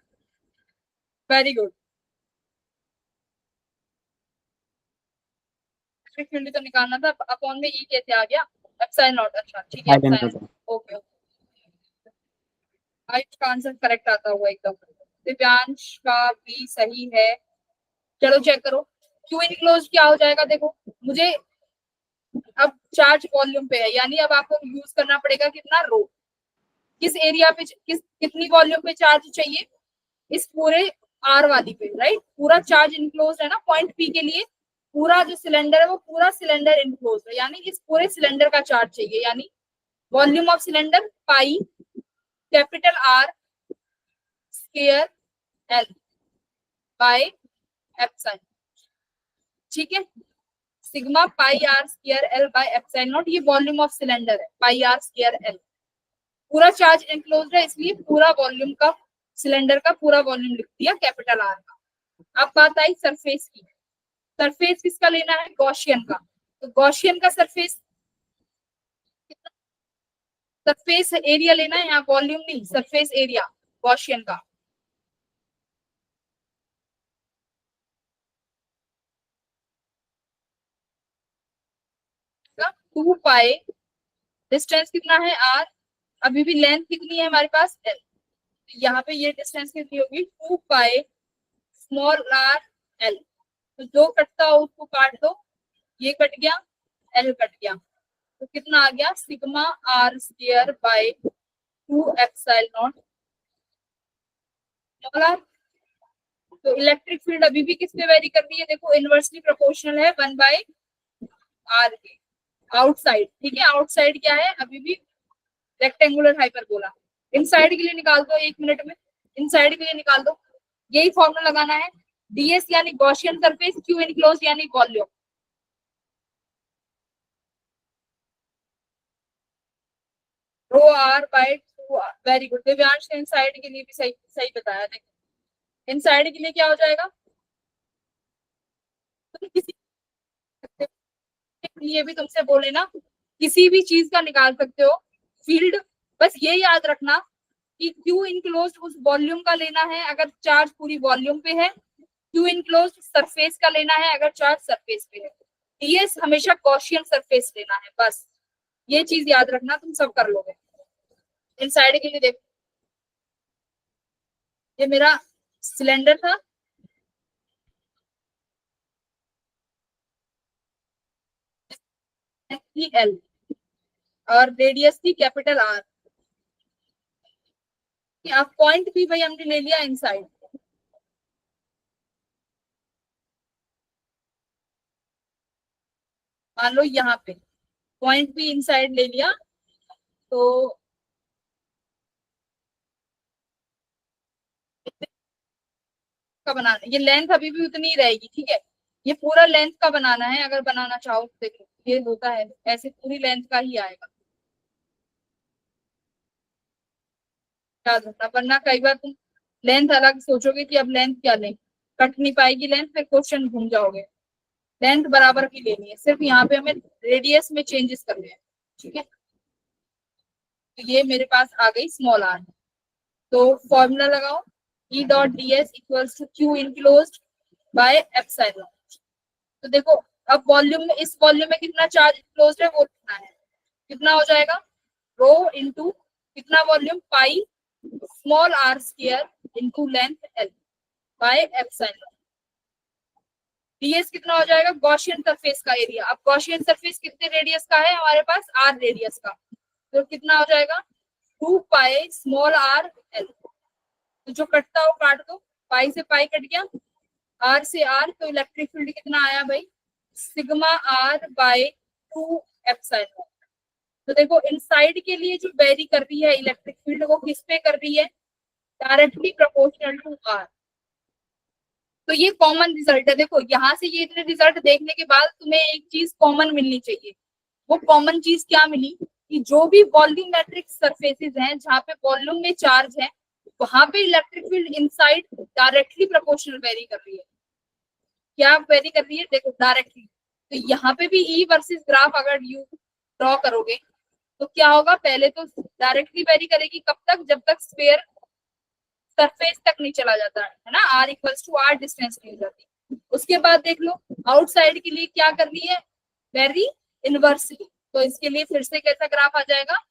Very good. Field तो निकालना था, अपॉन में ई कैसे आ गया? Epsilon naught. अच्छा ठीक है, Epsilon epsilon. naught. Okay, Ayush का आंसर करेक्ट आता हुआ एकदम। दिव्यांश का भी सही है। चलो चेक करो, क्यू इनक्लोज क्या हो जाएगा। देखो मुझे अब चार्ज वॉल्यूम पे है, यानी अब आपको यूज करना पड़ेगा कितना, रो। किस एरिया पे, कितनी वॉल्यूम पे चार्ज चाहिए? इस पूरे आर वाली पे, राइट। पूरा चार्ज इनक्लोज है ना पॉइंट पी के लिए, पूरा जो सिलेंडर है वो पूरा सिलेंडर इनक्लोज है, यानी इस पूरे सिलेंडर का चार्ज चाहिए। यानी volume of cylinder pi capital R square L by epsilon. ठीक है, sigma pi R square L by epsilon naught, ये वॉल्यूम ऑफ सिलेंडर है, पाई आर स्क्वायर एल। पूरा चार्ज इनक्लोज है, इसलिए पूरा वॉल्यूम का, सिलेंडर का पूरा वॉल्यूम लिख दिया कैपिटल आर का। अब बात आई सरफेस की। सरफेस किसका लेना है? गॉसियन का। तो गॉसियन का सरफेस सरफेस एरिया लेना है, यहाँ वॉल्यूम नहीं, सरफेस एरिया गॉसियन का। टू पाई, डिस्टेंस कितना है r, अभी भी लेंथ कितनी है हमारे पास l, यहाँ पे ये डिस्टेंस कितनी होगी 2 पाई स्मॉल r l। तो जो कटता हो उसको काट दो, ये कट गया, l कट गया, तो कितना आ गया sigma r square by 2 epsilon not small r। तो इलेक्ट्रिक फील्ड अभी भी किस पे वेरी कर रही है, देखो इनवर्सली प्रोपोर्शनल है 1/r के आउटसाइड। ठीक है, आउटसाइड क्या है अभी भी रेक्टेंगुलर हाइपरबोला। इनसाइड के लिए निकाल दो 1 मिनट में, इनसाइड के लिए निकाल दो, यही फॉर्मूला लगाना है, ds यानी गॉसियन सरफेस, q इनक्लोज यानी volume. Rho r by 2r, very good Divyansh ने इनसाइड के लिए भी सही सही बताया। देखो इनसाइड के लिए क्या हो जाएगा, तुम किसी ये भी तुमसे बोले ना, किसी भी चीज का निकाल सकते हो फील्ड, बस ये याद रखना कि क्यू इनक्लोज उस वॉल्यूम का लेना है अगर चार्ज पूरी वॉल्यूम पे है, क्यू इनक्लोज सरफेस का लेना है अगर चार्ज सरफेस पे है, ds हमेशा गॉसियन सरफेस लेना है, बस ये चीज याद रखना, तुम सब कर लोगे। इनसाइड के लिए देखो, ये मेरा सिलेंडर था, एल और रेडियस थी कैपिटल आर। आप पॉइंट भी भाई हमने ले लिया इनसाइड, मान लो यहाँ पे पॉइंट भी इनसाइड ले लिया, तो का बनाना, ये लेंथ अभी भी उतनी ही रहेगी। ठीक है, ये पूरा लेंथ का बनाना है, अगर बनाना चाहो तो देखो ये होता है ऐसे, पूरी लेंथ का ही आएगा, याद रखना, वरना कई बार तुम लेंथ अलग सोचोगे कि अब लेंथ क्या लें, कट नहीं पाएगी लेंथ, फिर क्वेश्चन घूम जाओगे। लेंथ बराबर की लेनी है, सिर्फ यहाँ पे हमें रेडियस में चेंजेस करने हैं। ठीक है, तो ये मेरे पास आ गई स्मॉल आर, तो फॉर्मूला लगाओ E dot ds equals to q enclosed by epsilon. तो देखो अब वॉल्यूम में, इस वॉल्यूम में कितना चार्ज इनक्लोज्ड है वो लिखना है, कितना हो जाएगा रो इनटू कितना volume pi small r square into length l by epsilon. ds कितना हो जाएगा गॉसियन सरफेस का एरिया। अब गॉसियन सरफेस कितने रेडियस का है हमारे पास, r रेडियस का, तो कितना हो जाएगा 2 पाई स्मॉल r l। तो जो कटता हो काट दो, पाई से पाई कट गया, r से r, तो इलेक्ट्रिक फील्ड कितना आया भाई सिग्मा r बाय 2 एप्सिलॉन। तो देखो इनसाइड के लिए जो वेरी कर रही है इलेक्ट्रिक फील्ड वो किस पे कर रही है, डायरेक्टली प्रोपोर्शनल टू r। तो ये कॉमन रिजल्ट है। देखो यहाँ से ये इतने रिजल्ट देखने के बाद तुम्हें एक चीज कॉमन मिलनी चाहिए, वो कॉमन चीज क्या मिली कि जो भी वॉल्यूमेट्रिक सरफेसेस हैं जहाँ पे वॉल्यूम में चार्ज है, वहां पे electric field inside directly proportional very कर रही है। क्या वेरी कर रही है, देखो डायरेक्टली। तो यहाँ पे भी ई वर्सेस ग्राफ अगर यू ड्रॉ करोगे तो क्या होगा, पहले तो डायरेक्टली वेरी करेगी, कब तक, जब तक स्फीयर सरफेस तक नहीं चला जाता है ना, r equals to r distance नहीं हो जाती। उसके बाद देख लो आउटसाइड के लिए क्या कर रही है, वेरी इनवर्सली। तो इसके लिए फिर से कैसा ग्राफ आ जाएगा,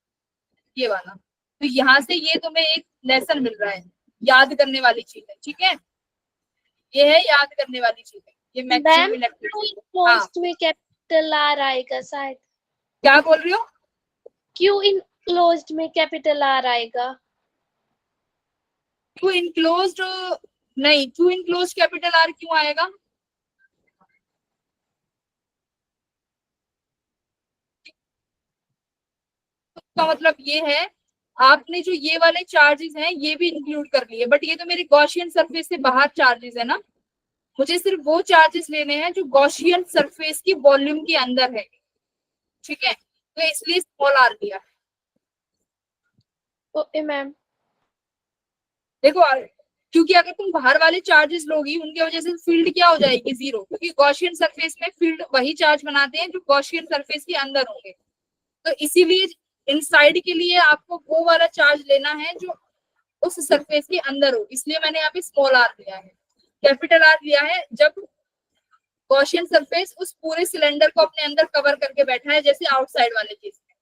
ये वाला। तो यहाँ से ये तुम्हें एक लेसन मिल रहा है, याद करने वाली चीज है। ठीक है, ये है याद करने वाली चीज है, ये मैक्सिमम इलेक्ट्रिक। इनक्लोज्ड में कैपिटल आर आएगा शायद। क्या बोल रही हो, क्यू इनक्लोज्ड में कैपिटल आर आएगा। क्यू इनक्लोज्ड नहीं, क्यू इनक्लोज्ड कैपिटल आर क्यों आएगा, इसका मतलब ये है आपने जो ये वाले चार्जेस हैं ये भी इंक्लूड कर लिए, बट ये तो मेरी गॉसियन सरफेस से बाहर चार्जेस है ना, मुझे सिर्फ वो चार्जेस लेने हैं जो गॉसियन सरफेस की वॉल्यूम के अंदर है। ठीक है, तो इसलिए स्मॉल आर लिया है। Okay ma'am. देखो क्योंकि अगर तुम बाहर वाले चार्जेस लोगी उनकी वजह से फील्ड क्या हो जाएगी, जीरो, क्योंकि गॉसियन सरफेस में फील्ड वही चार्ज बनाते हैं जो गॉसियन सरफेस के अंदर होंगे। तो इसीलिए इनसाइड के लिए आपको वो वाला चार्ज लेना है जो उस सरफेस के अंदर हो, इसलिए मैंने यहाँ पे स्मॉल आर लिया है। कैपिटल आर लिया है जब गॉसियन सरफेस उस पूरे सिलेंडर को अपने अंदर कवर करके बैठा है, जैसे आउटसाइड वाले केस में।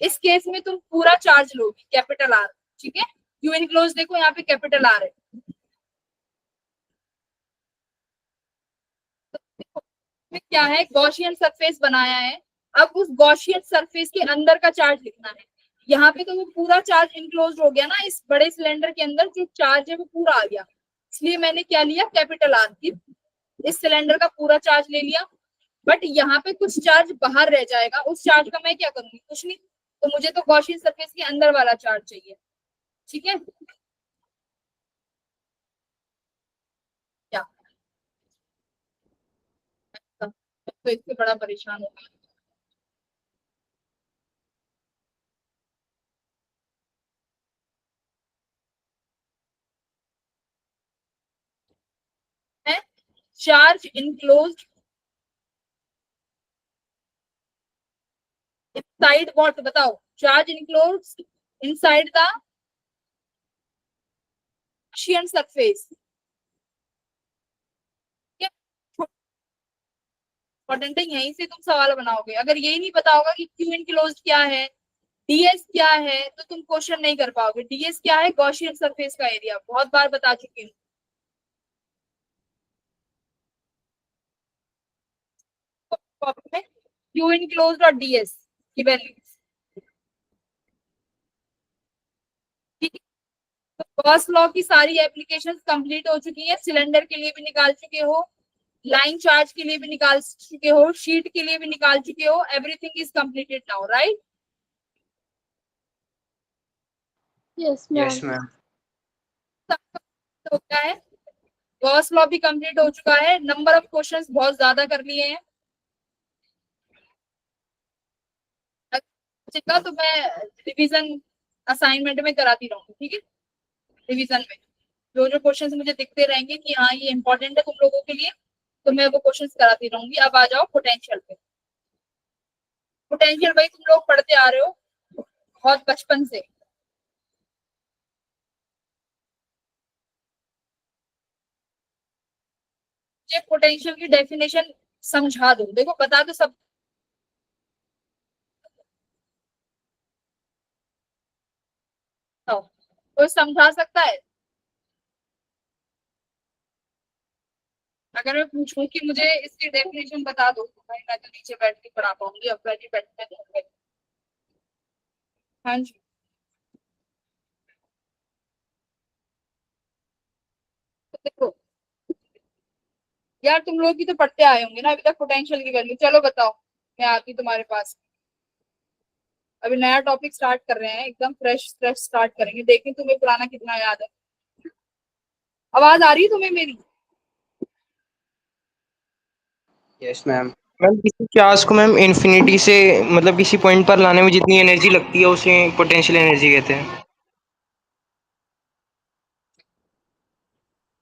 इस केस में तुम पूरा चार्ज लोगे कैपिटल आर, ठीक है। क्यू इनक्लोज देखो यहाँ पे कैपिटल आर है, क्या है, गॉसियन सरफेस बनाया है। अब उस गॉसियन सरफेस के अंदर का चार्ज लिखना है। यहाँ पे तो वो पूरा चार्ज इनक्लोज हो गया ना, इस बड़े सिलेंडर के अंदर जो चार्ज है वो पूरा आ गया, इसलिए मैंने क्या लिया, कैपिटल आर की, इस सिलेंडर का पूरा चार्ज ले लिया। बट यहाँ पे कुछ चार्ज बाहर रह जाएगा, उस चार्ज का मैं क्या करूंगी, कुछ नहीं, तो मुझे तो गॉसियन सरफेस के अंदर वाला चार्ज चाहिए, ठीक है। क्या तो इससे बड़ा परेशान होगा। चार्ज इनक्लोज्ड inside what, बताओ, charge enclosed inside the Gaussian surface। Important है, यहीं से तुम सवाल बनाओगे। अगर यही नहीं पता होगा कि क्यू इनक्लोज्ड क्या है, डीएस क्या है, तो तुम क्वेश्चन नहीं कर पाओगे। डीएस क्या है, गॉसियन सरफेस का एरिया, बहुत बार बता चुकी हूँ। क्यू इनक्लोज्ड और डीएस की वैल्यू, ठीक है। तो गॉस लॉ की सारी एप्लीकेशंस कंप्लीट हो चुकी है, सिलेंडर के लिए भी निकाल चुके हो, लाइन चार्ज के लिए भी निकाल चुके हो, शीट के लिए भी निकाल चुके हो, everything is completed now, right. Yes, ma'am. Yes, ma'am. हो गया है, गॉस लॉ भी कंप्लीट हो चुका है, नंबर ऑफ क्वेश्चंस बहुत ज्यादा कर लिए हैं। अच्छा, तो मैं रिवीजन असाइनमेंट में कराती रहूंगी, ठीक है। रिवीजन में जो जो क्वेश्चंस मुझे दिखते रहेंगे कि हाँ ये इंपॉर्टेंट है तुम लोगों के लिए, तो मैं वो क्वेश्चंस कराती रहूंगी। अब आ जाओ पोटेंशियल पे। पोटेंशियल भाई तुम लोग पढ़ते आ रहे हो बहुत बचपन से, मुझे पोटेंशियल की डेफिनेशन समझा दो। देखो बता दो सब, कोई समझा सकता है? अगर मैं पूछूं कि मुझे इसकी डेफिनेशन बता दो, तो भाई मैं तो नीचे बैठ के पढ़ा पाऊंगी, अब बैठी बैठने दूंगी। हाँ जी, तो देखो यार, तुम लोग भी तो पढ़ते आए होंगे ना अभी तक पोटेंशियल की वैल्यू। चलो बताओ, मैं आती तुम्हारे पास। अभी नया टॉपिक स्टार्ट कर रहे हैं, एकदम फ्रेश फ्रेश स्टार्ट करेंगे, देखें तुम्हें पुराना कितना याद है। आवाज आ रही है तुम्हें मेरी? Yes, ma'am. मैम किसी चार्ज को मैम इन्फिनिटी से मतलब किसी पॉइंट पर लाने में जितनी एनर्जी लगती है उसे पोटेंशियल एनर्जी कहते हैं।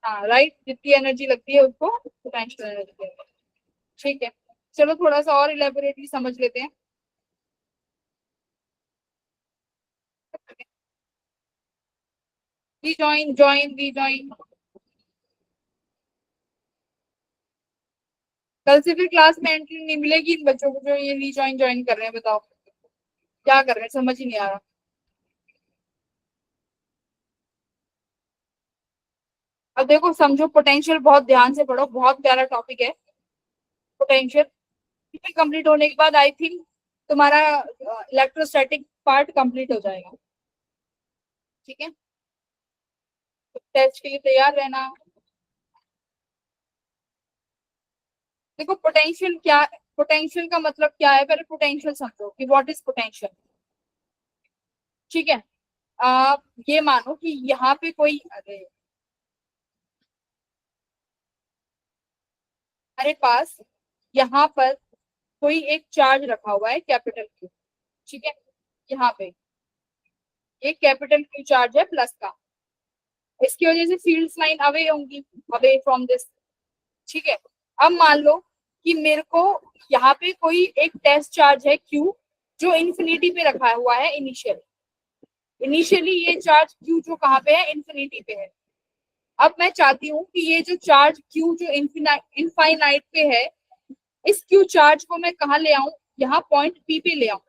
हाँ राइट, जितनी एनर्जी लगती है उसको पोटेंशियल एनर्जी कहते हैं, ठीक है। चलो थोड़ा सा और इलेबोरेटली समझ लेते हैं। रीजॉइन जॉइन रीजॉइन, कल से फिर क्लास में एंट्री नहीं मिलेगी इन बच्चों को जो ये रीजॉइन ज्वाइन कर रहे हैं। बताओ क्या कर रहे हैं, समझ ही नहीं आ रहा। अब देखो समझो, पोटेंशियल बहुत ध्यान से पढ़ो, बहुत प्यारा टॉपिक है पोटेंशियल। कंप्लीट होने के बाद आई थिंक तुम्हारा इलेक्ट्रोस्टैटिक पार्ट कंप्लीट हो जाएगा, ठीक है। तो टेस्ट के लिए तैयार रहना। देखो पोटेंशियल क्या, पोटेंशियल का मतलब क्या है, पहले पोटेंशियल समझो कि व्हाट इज पोटेंशियल, ठीक है। आप ये मानो कि यहाँ पे कोई, अरे हमारे पास यहाँ पर कोई एक चार्ज रखा हुआ है कैपिटल क्यू, ठीक है। यहाँ पे एक कैपिटल क्यू चार्ज है प्लस का, इसकी वजह से फील्ड लाइन अवे होंगी, अवे फ्रॉम दिस, ठीक है। अब मान लो कि मेरे को यहाँ पे कोई एक टेस्ट चार्ज है क्यू, जो इन्फिनिटी पे रखा हुआ है इनिशियली ये चार्ज Q जो कहाँ पे है, इन्फिनिटी पे है। अब मैं चाहती हूँ कि ये जो चार्ज Q जो इनफाइनाइट पे है, इस Q चार्ज को मैं कहाँ ले आऊं, यहाँ पॉइंट P पे ले आऊं,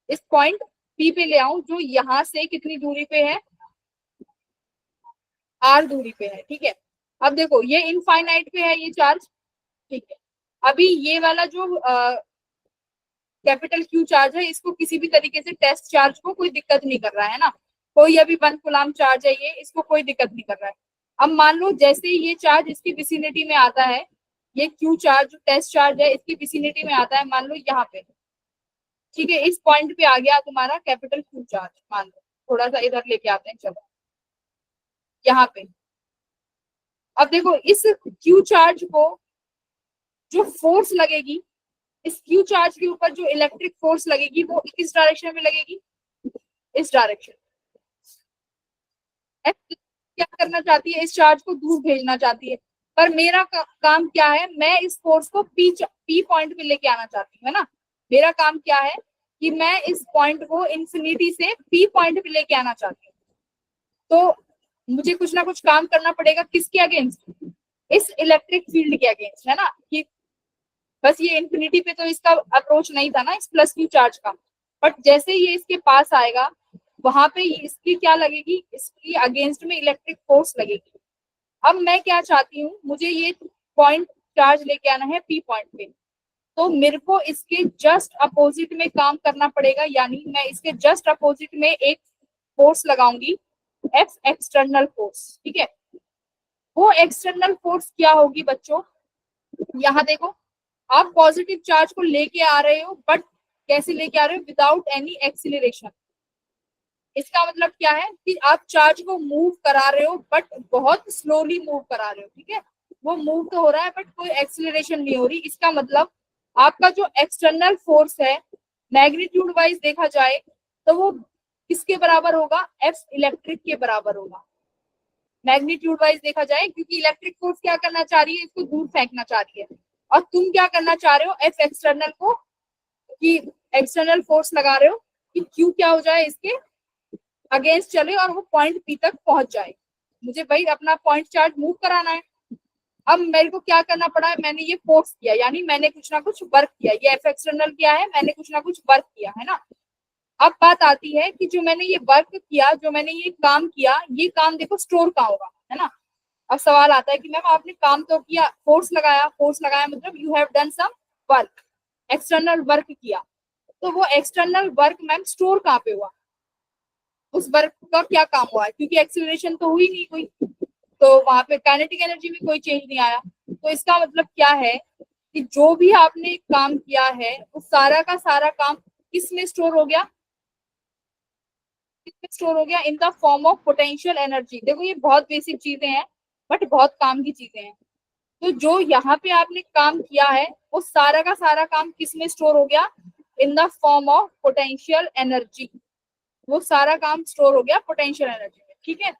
इस पॉइंट P पे ले आऊं जो यहाँ से कितनी दूरी पे है, R दूरी पे है। ठीक है, अब देखो ये इनफाइनाइट पे है ये चार्ज। ठीक है, अभी ये वाला जो कैपिटल Q चार्ज है, इसको किसी भी तरीके से टेस्ट चार्ज को कोई दिक्कत नहीं कर रहा है ना, कोई अभी 1 कूलम चार्ज है ये, इसको कोई दिक्कत नहीं कर रहा है। अब मान लो जैसे ही ये चार्ज इसकी विसिनिटी में आता है, ये Q चार्ज जो टेस्ट चार्ज है इसकी विसिनिटी में आता है, मान लो यहाँ पे, ठीक है, इस पॉइंट पे आ गया तुम्हारा कैपिटल Q चार्ज। मान लो थोड़ा सा इधर लेके आते हैं, चलो यहाँ पे। अब देखो इस Q चार्ज को जो फोर्स लगेगी, इस Q चार्ज के ऊपर जो इलेक्ट्रिक फोर्स लगेगी वो किस डायरेक्शन में लगेगी, इस डायरेक्शन। क्या करना चाहती है, इस चार्ज को दूर भेजना चाहती है, पर मेरा काम क्या है, मैं इस फोर्स को P पॉइंट पे लेके आना चाहती हूँ, है ना। मेरा काम क्या है कि मैं इस पॉइंट को इन्फिनिटी से P पॉइंट पे लेके आना चाहती हूँ। तो मुझे कुछ ना कुछ काम करना पड़ेगा, किसके अगेंस्ट, इस इलेक्ट्रिक फील्ड के अगेंस्ट, है ना। कि बस ये इन्फिनिटी पे तो इसका अप्रोच नहीं था ना इस प्लस Q चार्ज का, बट जैसे ये इसके पास आएगा वहां पे इसकी क्या लगेगी, इसकी अगेंस्ट में इलेक्ट्रिक फोर्स लगेगी। अब मैं क्या चाहती हूँ, मुझे ये पॉइंट चार्ज लेके आना है P पॉइंट पे, तो मेरे को इसके जस्ट अपोजिट में काम करना पड़ेगा, यानी मैं इसके जस्ट अपोजिट में एक फोर्स लगाऊंगी, F एक्सटर्नल फोर्स। ठीक है, वो एक्सटर्नल फोर्स क्या होगी बच्चों, यहाँ देखो, आप पॉजिटिव चार्ज को लेके आ रहे हो, बट कैसे लेके आ रहे हो, विदाउट एनी एक्सिलरेशन। इसका मतलब क्या है कि आप चार्ज को मूव करा रहे हो बट बहुत स्लोली मूव करा रहे हो। ठीक है, वो मूव तो हो रहा है बट कोई एक्सिलरेशन नहीं हो रही। इसका मतलब आपका जो एक्सटर्नल फोर्स है मैग्नीट्यूड वाइज देखा जाए तो वो किसके बराबर होगा, F इलेक्ट्रिक के बराबर होगा। मैग्नीट्यूड वाइज देखा जाए, क्योंकि इलेक्ट्रिक फोर्स क्या करना चाह रही है, इसको दूर फेंकना चाह रही है, और तुम क्या करना चाह रहे हो, F एक्सटर्नल को, कि एक्सटर्नल फोर्स लगा रहे हो कि Q क्या हो जाए, इसके अगेंस्ट चले और वो पॉइंट P तक पहुंच जाए। मुझे भाई अपना पॉइंट चार्ज मूव कराना है। अब मेरे को क्या करना पड़ा है, मैंने ये फोर्स किया, यानी मैंने कुछ ना कुछ वर्क किया, ये F एक्सटर्नल किया है, मैंने कुछ ना कुछ वर्क किया, है ना। अब बात आती है कि जो मैंने ये वर्क किया, जो मैंने ये काम किया, ये काम देखो स्टोर कहाँ होगा, है ना। अब सवाल आता है कि मैम आपने काम तो किया, फोर्स लगाया मतलब you have done some work, external work किया, तो वो एक्सटर्नल वर्क मैम स्टोर कहाँ पे हुआ, उस वर्क का क्या काम हुआ है, क्योंकि एक्सिलरेशन तो हुई नहीं कोई, तो वहां पे काइनेटिक एनर्जी में कोई चेंज नहीं आया। तो इसका मतलब क्या है कि जो भी आपने काम किया है वो सारा का सारा काम किस में स्टोर हो गया, स्टोर हो गया in the form of potential energy. देखो ये बहुत बेसिक चीजें हैं बट बहुत काम की चीजें हैं। तो जो यहाँ पे आपने काम किया है वो सारा का सारा काम किस में स्टोर हो गया, in the form of potential energy. वो सारा काम स्टोर हो गया पोटेंशियल एनर्जी में। ठीक है,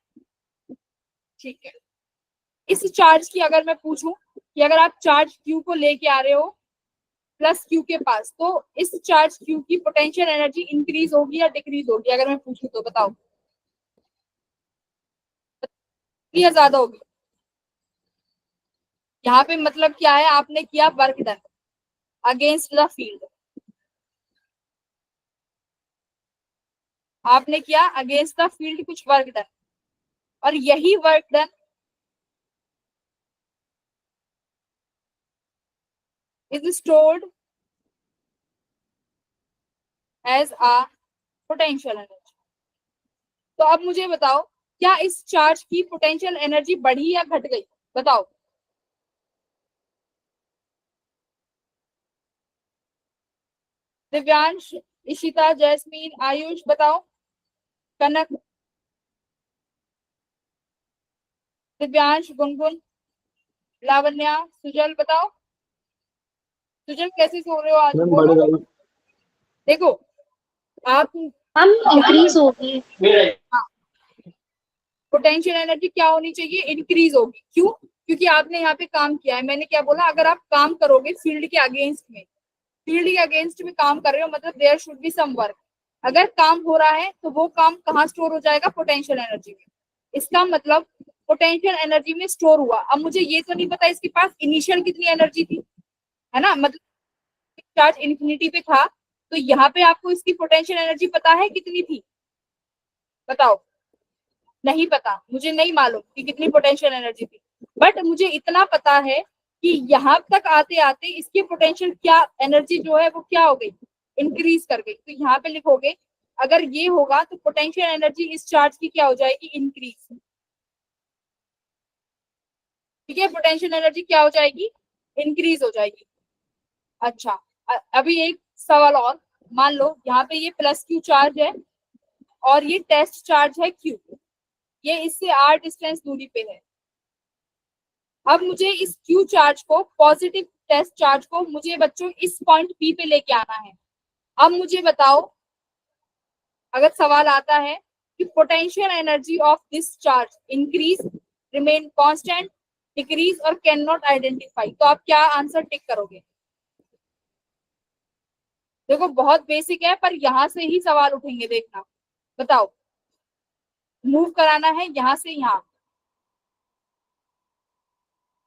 ठीक है। इस चार्ज की अगर मैं पूछूं कि अगर आप चार्ज Q को लेके आ रहे हो प्लस Q के पास, तो इस चार्ज Q की पोटेंशियल एनर्जी इंक्रीज होगी या डिक्रीज होगी, अगर मैं पूछूं तो बताओ, या ज्यादा होगी। यहाँ पे मतलब क्या है, आपने किया work done against the field, आपने किया अगेंस्ट द फील्ड कुछ वर्क डन, और यही work done is stored as a potential energy. तो अब मुझे बताओ क्या इस चार्ज की पोटेंशियल एनर्जी बढ़ी या घट गई, बताओ। दिव्यांश, इशिता, जैस्मीन, आयुष बताओ, कनक, दिव्यांश, गुनगुन, लावण्या, सुजल बताओ। सुजल कैसे सो रहे हो आज, बोलो। देखो आप हम इंक्रीज होगी। पोटेंशियल एनर्जी क्या होनी चाहिए, इंक्रीज होगी। क्यों, क्योंकि आपने यहाँ पे काम किया है। मैंने क्या बोला, अगर आप काम करोगे फील्ड के अगेंस्ट में फील्ड के अगेंस्ट में काम कर रहे हो, मतलब there should be some work. अगर काम हो रहा है तो वो काम कहाँ स्टोर हो जाएगा? पोटेंशियल एनर्जी में। इसका मतलब पोटेंशियल एनर्जी में स्टोर हुआ। अब मुझे ये तो नहीं पता इसके पास इनिशियल कितनी एनर्जी थी, है ना, मतलब चार्ज इन्फिनिटी पे था, तो यहाँ पे आपको इसकी पोटेंशियल एनर्जी पता है कितनी थी? बताओ। नहीं पता, मुझे नहीं मालूम कि कितनी पोटेंशियल एनर्जी थी, बट मुझे इतना पता है कि यहाँ तक आते आते इसकी पोटेंशियल क्या एनर्जी जो है वो क्या हो गई? इंक्रीज कर गई। तो यहाँ पे लिखोगे, अगर ये होगा तो पोटेंशियल एनर्जी इस चार्ज की क्या हो जाएगी? इंक्रीज। ठीक है, पोटेंशियल एनर्जी क्या हो जाएगी? इंक्रीज हो जाएगी। अच्छा, अभी एक सवाल और। मान लो यहाँ पे ये प्लस क्यू चार्ज है और ये टेस्ट चार्ज है क्यू, ये इससे आर डिस्टेंस दूरी पे है। अब मुझे इस क्यू चार्ज को, पॉजिटिव टेस्ट चार्ज को, मुझे बच्चों इस पॉइंट पी पे लेके आना है। अब मुझे बताओ, अगर सवाल आता है कि potential energy of this charge increase, remain constant, decrease और कैन नॉट आइडेंटिफाई, तो आप क्या आंसर टिक करोगे? देखो बहुत बेसिक है, पर यहां से ही सवाल उठेंगे, देखना। बताओ, मूव कराना है यहां से यहां,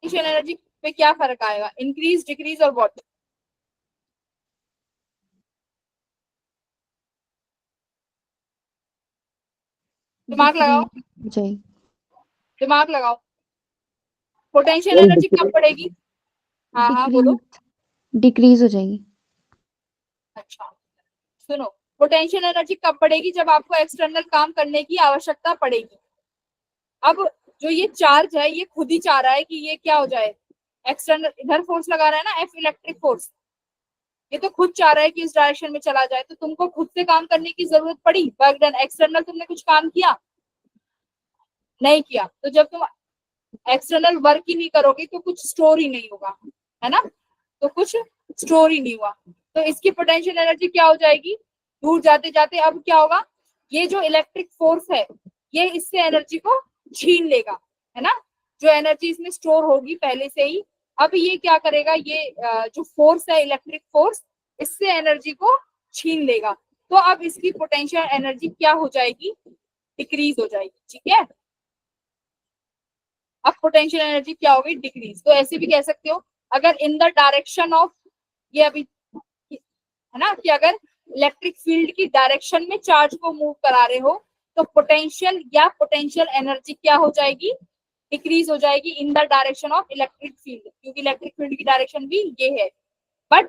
पोटेंशियल एनर्जी पे क्या फर्क आएगा? इंक्रीज, डिक्रीज और व्हाट? दिमाग लगाओ, Decrease हो जाएगी। दिमाग लगाओ। पोटेंशियल एनर्जी कब बढ़ेगी? हाँ हाँ बोलो। डिक्रीज हो जाएगी। अच्छा सुनो, पोटेंशियल एनर्जी कब बढ़ेगी? जब आपको एक्सटर्नल काम करने की आवश्यकता पड़ेगी। अब जो ये चार्ज है ये खुद ही चाह रहा है कि ये क्या हो जाए? एक्सटर्नल, इधर फोर्स लगा रहा है ना, एफ इलेक्ट्रिक फोर्स, ये तो खुद चाह रहा है कि इस डायरेक्शन में चला जाए। तो तुमको खुद से काम करने की जरूरत पड़ी, वर्क डन। एक्सटर्नल तुमने कुछ काम किया नहीं किया, तो जब तुम एक्सटर्नल वर्क ही नहीं करोगे तो कुछ स्टोर ही नहीं होगा, है ना, तो कुछ स्टोर ही नहीं हुआ। तो इसकी पोटेंशियल एनर्जी क्या हो जाएगी? दूर जाते जाते अब क्या होगा? ये जो इलेक्ट्रिक फोर्स है ये इससे एनर्जी को छीन लेगा, है ना, जो एनर्जी इसमें स्टोर होगी पहले से ही। अब ये क्या करेगा? ये जो फोर्स है, इलेक्ट्रिक फोर्स, इससे एनर्जी को छीन लेगा। तो अब इसकी पोटेंशियल एनर्जी क्या हो जाएगी? डिक्रीज हो जाएगी। ठीक है, अब पोटेंशियल एनर्जी क्या होगी? डिक्रीज। तो ऐसे भी कह सकते हो, अगर इन द डायरेक्शन ऑफ, ये अभी है ना, कि अगर इलेक्ट्रिक फील्ड की डायरेक्शन में चार्ज को मूव करा रहे हो तो पोटेंशियल या पोटेंशियल एनर्जी क्या हो जाएगी? डिक्रीज हो जाएगी in the direction of electric field, क्योंकि इलेक्ट्रिक फील्ड की डायरेक्शन भी ये है। But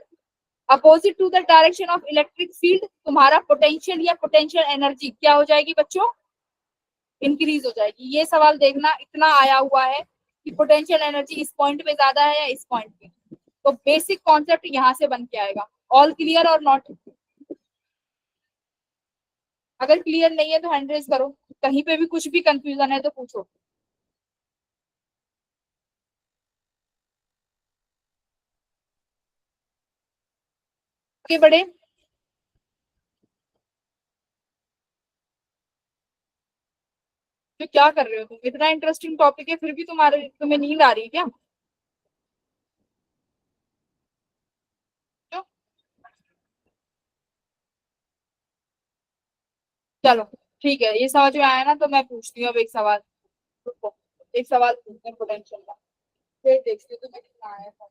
opposite to the direction of electric field तुम्हारा पोटेंशियल या पोटेंशियल एनर्जी क्या हो जाएगी बच्चों? इंक्रीज हो जाएगी। ये सवाल देखना, इतना आया हुआ है कि पोटेंशियल एनर्जी इस पॉइंट पे ज्यादा है या इस पॉइंट पे, तो बेसिक कॉन्सेप्ट यहाँ से बन के आएगा। ऑल क्लियर और नॉट? अगर क्लियर नहीं है तो हैंड रेज करो, कहीं पे भी कुछ भी कंफ्यूजन है तो पूछो। आगे बढ़े। तो क्या कर रहे हो तुम? इतना इंटरेस्टिंग टॉपिक है फिर भी तुम्हें नींद आ रही है क्या? क्यों? चलो ठीक है, ये समझ में आया ना, तो मैं पूछती हूँ अब एक सवाल। रुको, एक सवाल पूछते हैं पोटेंशियल का, फिर देखती हूँ तुम्हें कितना आया था।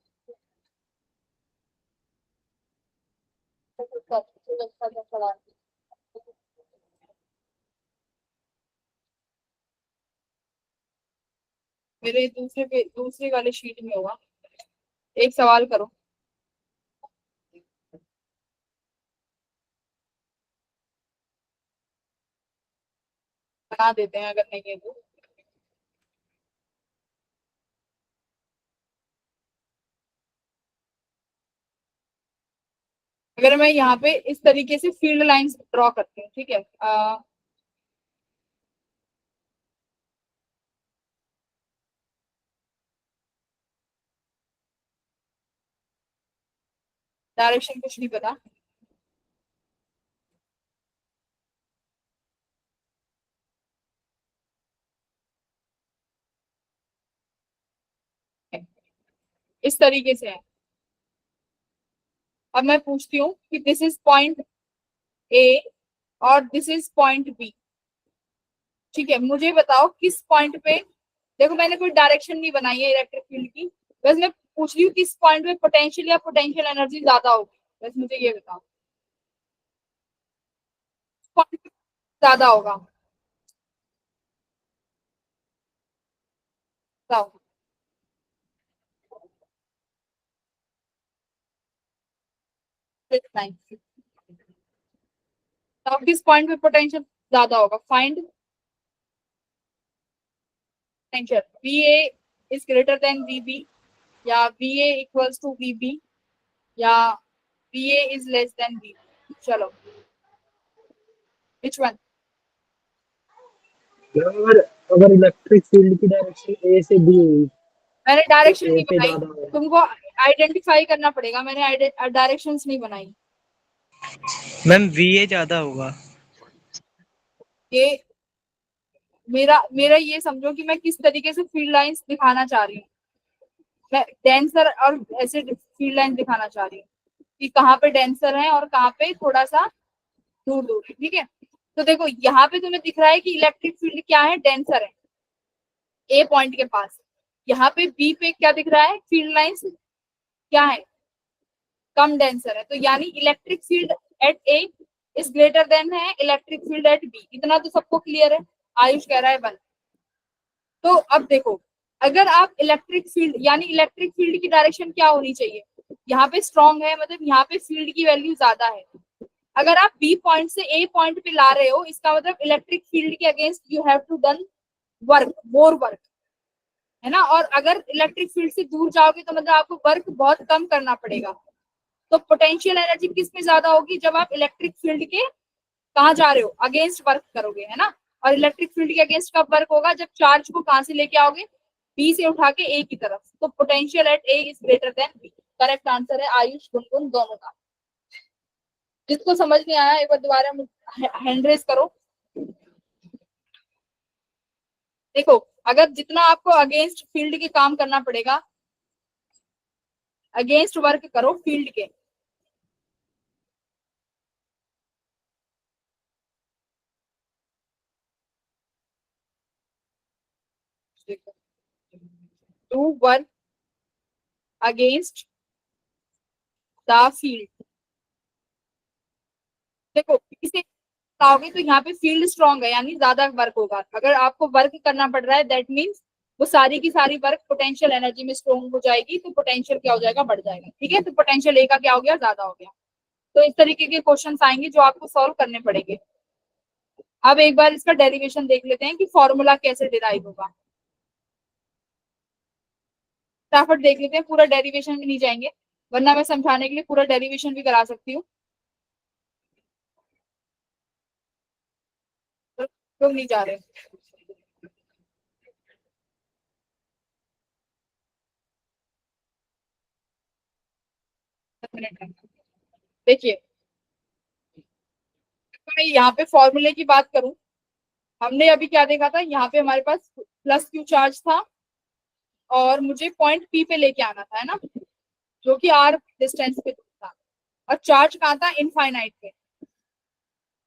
मेरे दूसरे वाले शीट में होगा। एक सवाल करो। बना देते हैं अगर नहीं है तो। अगर मैं यहाँ पे इस तरीके से फील्ड लाइंस ड्रॉ करती हूँ, ठीक है, डायरेक्शन कुछ नहीं पता, इस तरीके से है। अब मैं पूछती हूँ कि दिस इज पॉइंट ए और दिस इज पॉइंट बी, ठीक है, मुझे बताओ किस पॉइंट पे, देखो मैंने कोई डायरेक्शन नहीं बनाई है इलेक्ट्रिक फील्ड की, बस मैं पूछ रही हूँ किस पॉइंट पे पोटेंशियल या पोटेंशियल एनर्जी ज्यादा होगी, बस मुझे ये बताओ पॉइंट पे ज्यादा होगा, बताओ। बताओ किस पॉइंट पे पोटेंशियल ज्यादा होगा, find potential. VA is greater then VB, या VA इक्वल्स टू VB, या VA is less than VB, चलो विच वन। अगर अगर इलेक्ट्रिक फील्ड की डायरेक्शन ए से बी हुई मैंने तो डायरेक्शन ए नहीं पे बनाई, ज्यादा होगा। तुमको आइडेंटिफाई करना पड़ेगा, मैंने डायरेक्शंस नहीं बनाई। मैम VA ज्यादा होगा। ये मेरा मेरा ये समझो कि मैं किस तरीके से फील्ड लाइंस दिखाना चाह रही हूँ, मैं डेंसर और ऐसे फील्ड लाइंस दिखाना चाह रही हूँ कि कहाँ पे डेंसर है और कहाँ पे थोड़ा सा दूर दूर है, ठीक है। तो देखो यहाँ पे तुम्हें दिख रहा है कि इलेक्ट्रिक फील्ड क्या है, डेंसर है ए पॉइंट के पास। यहाँ पे बी पे क्या दिख रहा है, फील्ड लाइंस क्या है, कम डेंसर है, तो यानी electric field at A is greater then है इलेक्ट्रिक फील्ड एट बी, इतना तो सबको क्लियर है। आयुष कह रहा है बन। तो अब देखो अगर आप इलेक्ट्रिक फील्ड यानी इलेक्ट्रिक फील्ड की डायरेक्शन क्या होनी चाहिए, यहाँ पे स्ट्रॉन्ग है, मतलब यहाँ पे फील्ड की वैल्यू ज्यादा है। अगर आप बी पॉइंट से ए पॉइंट पे ला रहे हो, इसका मतलब इलेक्ट्रिक फील्ड के against you have to done work, more work, है ना। और अगर इलेक्ट्रिक फील्ड से दूर जाओगे तो मतलब आपको वर्क बहुत कम करना पड़ेगा। तो पोटेंशियल एनर्जी किस में ज्यादा होगी, जब आप इलेक्ट्रिक फील्ड के कहाँ जा रहे हो, अगेंस्ट वर्क करोगे, है ना। और इलेक्ट्रिक फील्ड के अगेंस्ट कब वर्क होगा, जब चार्ज को कहाँ से लेके आओगे, बी से उठा के ए की तरफ। तो potential at A is greater than B, correct answer है आयुष गुनगुन दोनों का। जिसको समझ नहीं आया एक बार दोबारा हैंड रेज करो। देखो अगर जितना आपको अगेंस्ट फील्ड के काम करना पड़ेगा, अगेंस्ट वर्क करो फील्ड के। To work against the field. देखो इसे बताओगे तो यहाँ पे फील्ड स्ट्रॉन्ग है यानी ज्यादा वर्क होगा। अगर आपको वर्क करना पड़ रहा है दैट मीन्स वो सारी की सारी वर्क पोटेंशियल एनर्जी में स्ट्रॉन्ग हो जाएगी, तो पोटेंशियल क्या हो जाएगा, बढ़ जाएगा, ठीक है। तो पोटेंशियल ए का क्या हो गया, ज्यादा हो गया। तो इस तरीके के क्वेश्चंस आएंगे जो आपको सॉल्व करने पड़ेंगे। अब एक बार इसका डेरिवेशन देख लेते हैं कि फॉर्मूला कैसे डिराइव होगा। फटाफट देख लेते हैं, पूरा डेरिवेशन भी नहीं जाएंगे वरना मैं समझाने के लिए पूरा डेरिवेशन भी करा सकती हूँ, तो नहीं जा रहे। देखिए मैं यहाँ पे फॉर्मूले की बात करूं, हमने अभी क्या देखा था, यहाँ पे हमारे पास प्लस क्यू चार्ज था और मुझे पॉइंट पी पे लेके आना था, है ना, जो कि आर डिस्टेंस पे था। और चार्ज कहाँ था, इनफाइनाइट पे।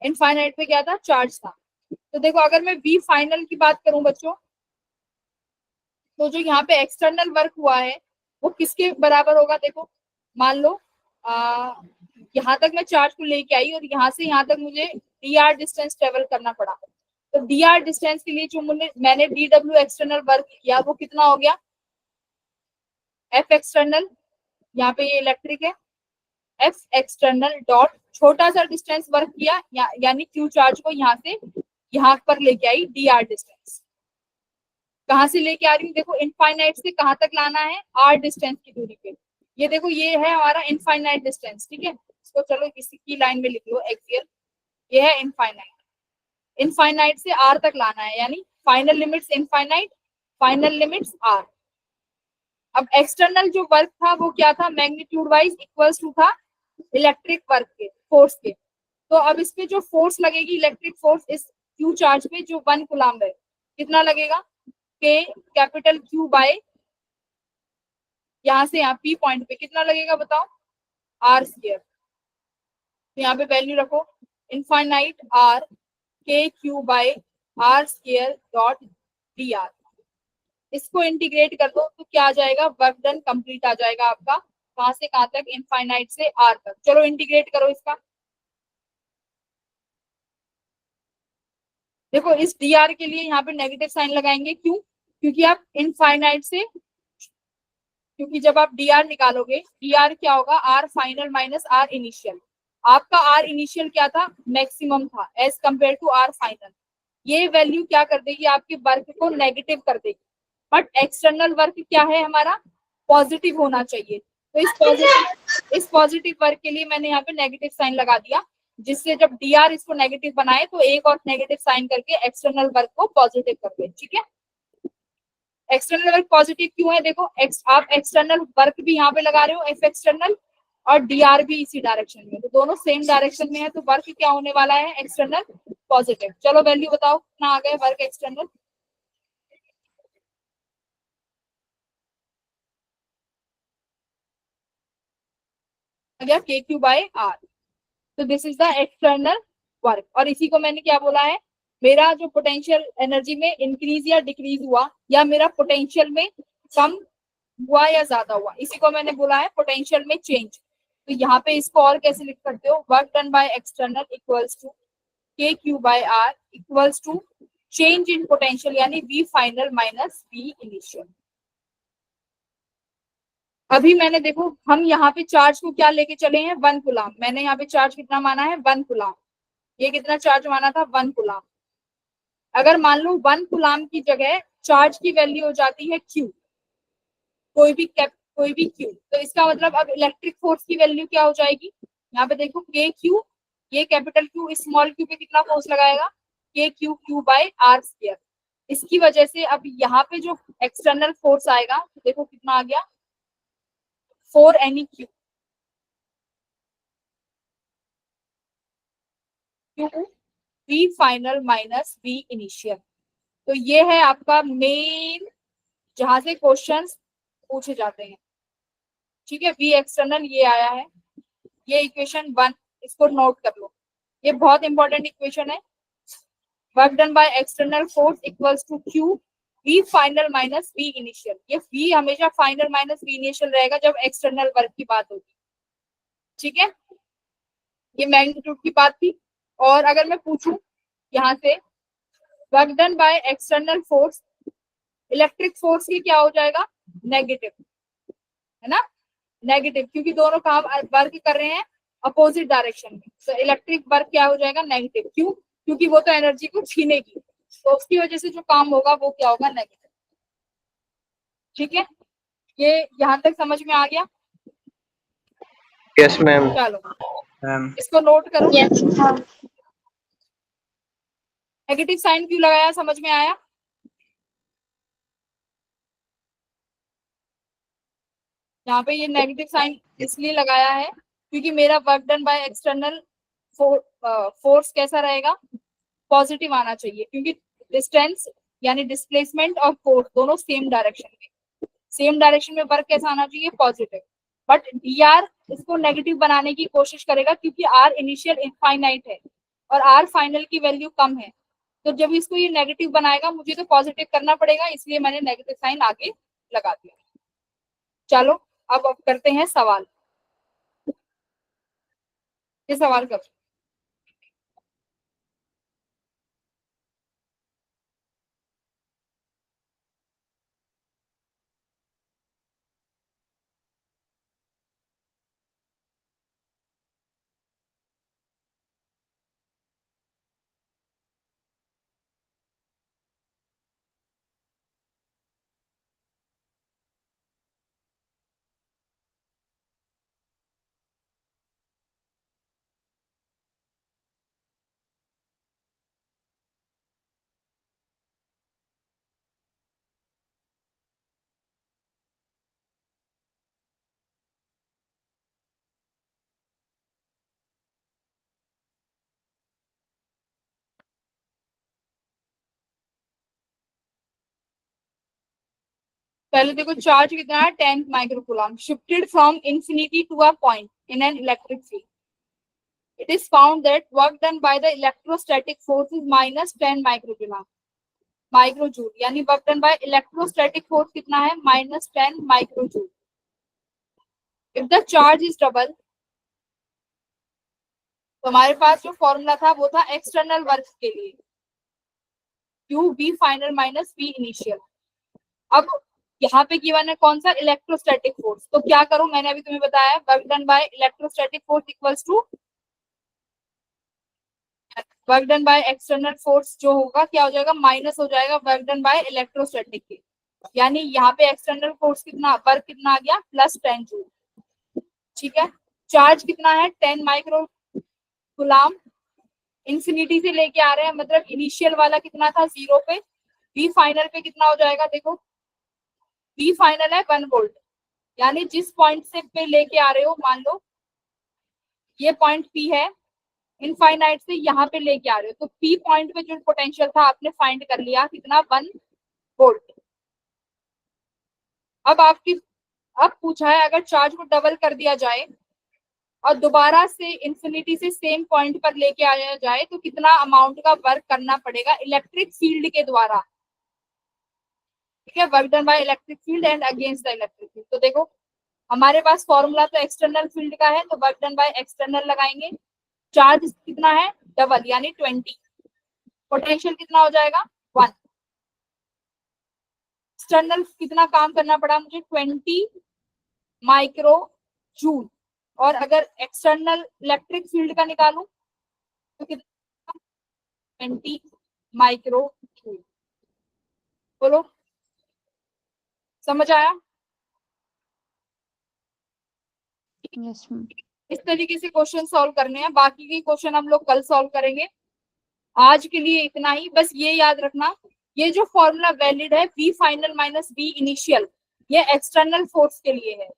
इनफाइनाइट पे क्या था, चार्ज था। तो देखो अगर मैं वी फाइनल की बात करूं बच्चों, तो जो यहाँ पे एक्सटर्नल वर्क हुआ है वो किसके बराबर होगा। देखो मान लो यहाँ तक मैं चार्ज को लेके आई और यहाँ से यहाँ तक मुझे डी आर डिस्टेंस ट्रेवल करना पड़ा। तो डी आर डिस्टेंस के लिए जो मैंने डी डब्ल्यू एक्सटर्नल वर्क किया वो कितना हो गया, एफ एक्सटर्नल, यहाँ पे ये इलेक्ट्रिक है, एफ एक्सटर्नल डॉट छोटा सा डिस्टेंस वर्क किया यानी क्यू चार्ज को यहाँ से यहाँ पर लेके आई, डी आर डिस्टेंस। कहाँ से लेके आ रही हूँ, देखो इनफाइनाइट से कहाँ तक लाना है, आर डिस्टेंस की दूरी पे। ये देखो ये है हमारा इनफाइनाइट डिस्टेंस, ठीक है। इसको चलो किसी की लाइन में लिख लो एक्सियल, ये है इनफाइनाइट। इनफाइनाइट से आर तक लाना है यानी final limits infinite, final limits R. अब एक्सटर्नल जो वर्क था वो क्या था, मैग्नीट्यूड वाइज इक्वल्स टू था इलेक्ट्रिक वर्क के, फोर्स के। तो अब इस पे जो फोर्स लगेगी, इलेक्ट्रिक फोर्स इस क्यू चार्ज पे जो 1 कूलम्ब है, कितना लगेगा, के कैपिटल क्यू बाय यहाँ से यहाँ पी पॉइंट पे कितना लगेगा बताओ, आर स्क्वायर। तो यहाँ पे वैल्यू रखो इनफाइनाइट आर के Q by R square dot d R. इसको इंटीग्रेट कर दो तो क्या आ जाएगा, वर्क डन कंप्लीट आ जाएगा आपका। कहां से कहां तक, इनफाइनाइट से आर तक। चलो इंटीग्रेट करो इसका। देखो इस डी आर के लिए यहाँ पे नेगेटिव साइन लगाएंगे, क्यों, क्योंकि आप इनफाइनाइट से, क्योंकि जब आप डी आर निकालोगे, डी आर क्या होगा, R final minus R initial. आपका आर इनिशियल क्या था, मैक्सिमम था as compare to R final. ये वैल्यू क्या कर देगी, आपके वर्क को नेगेटिव कर देगी। बट एक्सटर्नल वर्क क्या है हमारा, पॉजिटिव होना चाहिए। तो इस पॉजिटिव वर्क के लिए मैंने यहाँ पे नेगेटिव साइन लगा दिया, जिससे जब डी आर इसको नेगेटिव बनाए तो एक और नेगेटिव साइन करके एक्सटर्नल वर्क को पॉजिटिव कर दे। ठीक है, एक्सटर्नल वर्क पॉजिटिव क्यों है, देखो आप एक्सटर्नल वर्क भी यहाँ पे लगा रहे हो एफ एक्सटर्नल, और डी आर भी इसी डायरेक्शन में, तो दोनों सेम डायरेक्शन में है, तो वर्क क्या होने वाला है, एक्सटर्नल पॉजिटिव। चलो वैल्यू बताओ कितना आ गए वर्क एक्सटर्नल। आ गया के क्यू बाय आर। तो this is the external work. और इसी को मैंने क्या बोला है, मेरा जो पोटेंशियल एनर्जी में इंक्रीज या डिक्रीज हुआ, या मेरा पोटेंशियल में कम हुआ या ज्यादा हुआ, इसी को मैंने बोला है पोटेंशियल में चेंज। तो यहाँ पे इसको और कैसे लिख सकते हो, work done by external equals to k Q by r equals to change in potential, यानी V final minus V initial. अभी मैंने देखो, हम यहाँ पे चार्ज को क्या लेके चले हैं, 1 कूलम। मैंने यहाँ पे चार्ज कितना माना है, 1 कूलम। ये कितना चार्ज माना था, 1 कूलम। अगर मान लो 1 कूलम की जगह चार्ज की वैल्यू हो जाती है क्यू, कोई भी क्यू, तो इसका मतलब अब इलेक्ट्रिक फोर्स की वैल्यू क्या हो जाएगी, यहाँ पे देखो के क्यू, ये कैपिटल क्यू स्मॉल क्यू पे कितना फोर्स लगाएगा, K Q Q by R square. इसकी वजह से अब यहाँ पे जो एक्सटर्नल फोर्स आएगा, तो देखो कितना आ गया, 4 any Q, Q V final minus V initial. तो ये है आपका मेन, जहां से क्वेश्चंस पूछे जाते हैं। ठीक है, वी एक्सटर्नल ये आया है, ये इक्वेशन 1, इसको नोट कर लो, ये बहुत इंपॉर्टेंट इक्वेशन है। Work done by external force equals to Q V final minus V initial. ये वी हमेशा फाइनल माइनस वी इनिशियल रहेगा जब एक्सटर्नल वर्क की बात होगी। ठीक है, ये मैग्नीट्यूड की बात थी। और अगर मैं पूछूं यहाँ से, work done by external force, electric force की क्या हो जाएगा, नेगेटिव, है ना, नेगेटिव, क्योंकि दोनों काम वर्क कर रहे हैं अपोजिट डायरेक्शन में। तो इलेक्ट्रिक वर्क क्या हो जाएगा, नेगेटिव। क्यों, क्योंकि वो तो एनर्जी को छीनेगी, तो उसकी वजह से जो काम होगा वो क्या होगा, नेगेटिव। ठीक है, ये यहाँ तक समझ में आ गया। Yes ma'am. चलो मैम इसको नोट करो। Yes. नेगेटिव साइन क्यों लगाया, समझ में आया। यहाँ पे ये नेगेटिव साइन इसलिए लगाया है क्योंकि मेरा work done by external force कैसा रहेगा, पॉजिटिव आना चाहिए, क्योंकि डिस्टेंस यानी डिस्प्लेसमेंट और फोर्स दोनों सेम डायरेक्शन में, सेम डायरेक्शन में वर्क कैसा आना चाहिए, पॉजिटिव। बट डी आर इसको नेगेटिव बनाने की कोशिश करेगा, क्योंकि आर इनिशियल इनफाइनाइट है और आर फाइनल की वैल्यू कम है। तो जब इसको ये नेगेटिव बनाएगा, मुझे तो पॉजिटिव करना पड़ेगा, इसलिए मैंने नेगेटिव साइन आगे लगा दिया। चलो अब करते हैं सवाल। ये सवाल करो। पहले देखो चार्ज कितना है 10 microcoulomb shifted from infinity to a point in an electric field. It is found that work done by the electrostatic force is minus 10 microjoule. यानी work done by electrostatic force कितना है minus 10 microjoule. If the charge is double, तो हमारे पास जो फॉर्मूला था वो था एक्सटर्नल वर्क के लिए Q V final minus V initial. अब यहाँ पे गिवन है कौन सा इलेक्ट्रोस्टैटिक फोर्स. तो क्या करो, मैंने अभी तुम्हें बताया work done by electrostatic force equals to work done by external force जो होगा क्या हो जाएगा, माइनस हो जाएगा वर्क डन बाय इलेक्ट्रोस्टैटिक के. यानी यहाँ पे एक्सटर्नल फोर्स कितना, वर्क कितना आ गया +10 जूल. ठीक है. चार्ज कितना है 10 माइक्रोकूलम. इंफिनिटी से लेके आ रहे हैं, मतलब इनिशियल वाला कितना था 0 पे. V फाइनल पे कितना हो जाएगा, देखो V फाइनल है 1 वोल्ट. यानी जिस पॉइंट से पे लेके आ रहे हो, मान लो ये पॉइंट P है, इनफाइनाइट से यहाँ पे लेके आ रहे हो, तो P पॉइंट पे जो पोटेंशियल था आपने फाइंड कर लिया कितना 1 वोल्ट. अब पूछा है अगर चार्ज को डबल कर दिया जाए और दोबारा से इंफिनिटी से सेम पॉइंट पर लेके आया जाए तो कितना अमाउंट का वर्क करना पड़ेगा इलेक्ट्रिक फील्ड के द्वारा. ठीक है. Work done by electric field and against the electric field. तो देखो हमारे पास फॉर्मूला तो एक्सटर्नल फील्ड का है, तो वर्क डन बाय एक्सटर्नल लगाएंगे. चार्ज कितना है डबल यानी 20. पोटेंशियल कितना हो जाएगा 1. एक्सटर्नल कितना काम करना पड़ा मुझे 20 माइक्रो जूल. और अगर एक्सटर्नल इलेक्ट्रिक फील्ड का निकालूं तो कितना 20 माइक्रो जूल. बोलो समझ आया. Yes ma'am. इस तरीके से क्वेश्चन सॉल्व करने हैं. बाकी के क्वेश्चन हम लोग कल सॉल्व करेंगे. आज के लिए इतना ही. बस ये याद रखना, ये जो फॉर्मूला वैलिड है V final minus V initial, ये एक्सटर्नल फोर्स के लिए है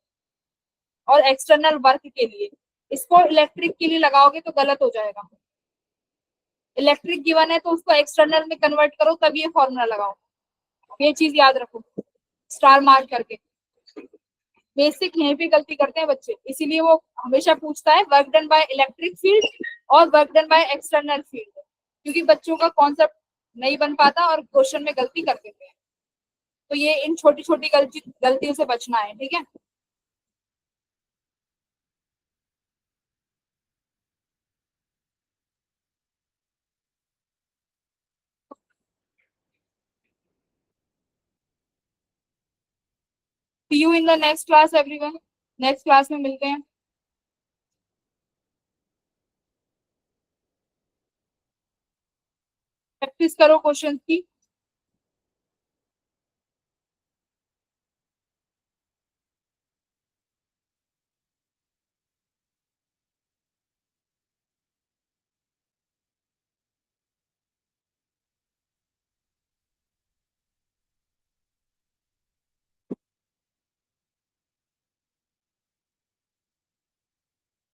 और एक्सटर्नल वर्क के लिए. इसको इलेक्ट्रिक के लिए लगाओगे तो गलत हो जाएगा. इलेक्ट्रिक गिवन है तो उसको एक्सटर्नल में कन्वर्ट करो तब ये फॉर्मूला लगाओ. ये चीज याद रखो स्टार मार्क करके. बेसिक यहीं पे गलती करते हैं बच्चे, इसीलिए वो हमेशा पूछता है work done by electric field और work done by external field, क्योंकि बच्चों का कॉन्सेप्ट नहीं बन पाता और क्वेश्चन में गलती कर देते हैं. तो ये इन छोटी छोटी गलतियों से बचना है. ठीक है. See you in the next class everyone. Next class में मिलते हैं. प्रैक्टिस करो क्वेश्चंस की.